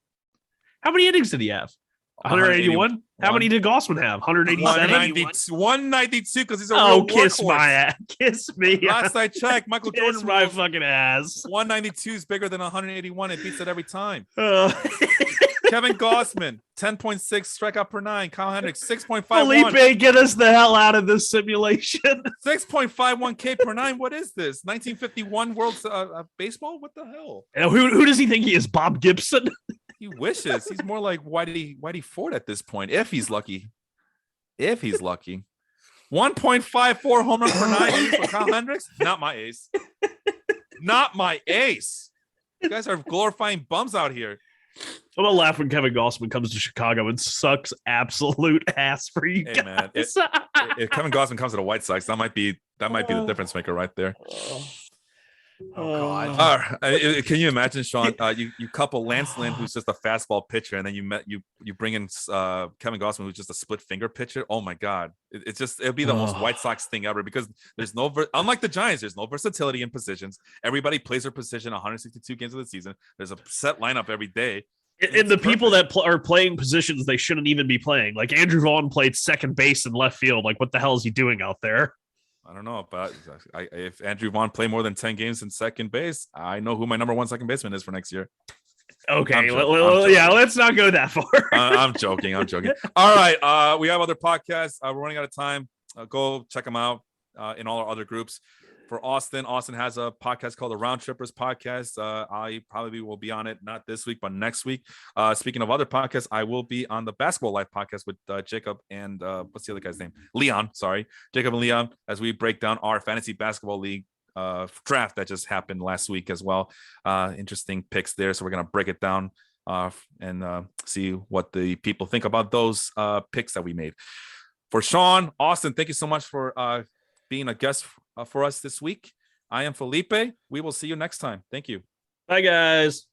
How many innings did he have? 181. How many did Gausman have? 187. 192 because he's a real kiss workhorse. My ass. Kiss me. Last I checked, Michael Jordan kiss my fucking ass. 192 is bigger than 181. It beats it every time. Kevin Gausman, 10.6 strikeout per 9. Kyle Hendricks, 6.51. Felipe, get us the hell out of this simulation. 6.51 K per 9. What is this? 1951 World Baseball? What the hell? And who does he think he is? Bob Gibson? He wishes. He's more like Whitey Ford at this point, if he's lucky. 1.54 home run per 9 for Kyle Hendricks. Not my ace. You guys are glorifying bums out here. I'm gonna laugh when Kevin Gausman comes to Chicago and sucks absolute ass for you guys. Man, if Kevin Gausman comes to the White Sox, that might be the difference maker right there. Oh God! All right. Can you imagine, Sean? You couple Lance Lynn, who's just a fastball pitcher, and then you bring in Kevin Gausman, who's just a split finger pitcher. Oh my God! It'll be the most White Sox thing ever because there's unlike the Giants, there's no versatility in positions. Everybody plays their position 162 games of the season. There's a set lineup every day. And the people that are playing positions they shouldn't even be playing, like Andrew Vaughn played second base and left field. Like, what the hell is he doing out there? I don't know, but if Andrew Vaughn play more than 10 games in second base, I know who my number 1 second baseman is for next year. Okay, let's not go that far. I'm joking. All right, we have other podcasts. We're running out of time. Go check them out in all our other groups. For Austin has a podcast called the Round Trippers Podcast. I probably will be on it, not this week, but next week. Speaking of other podcasts, I will be on the Basketball Life podcast with Jacob and what's the other guy's name? Leon. Sorry, Jacob and Leon, as we break down our fantasy basketball league draft that just happened last week as well. Interesting picks there, so we're gonna break it down and see what the people think about those picks that we made. For Sean, Austin, thank you so much for being a guest for us this week. I am Felipe. We will see you next time. Thank you. Bye, guys.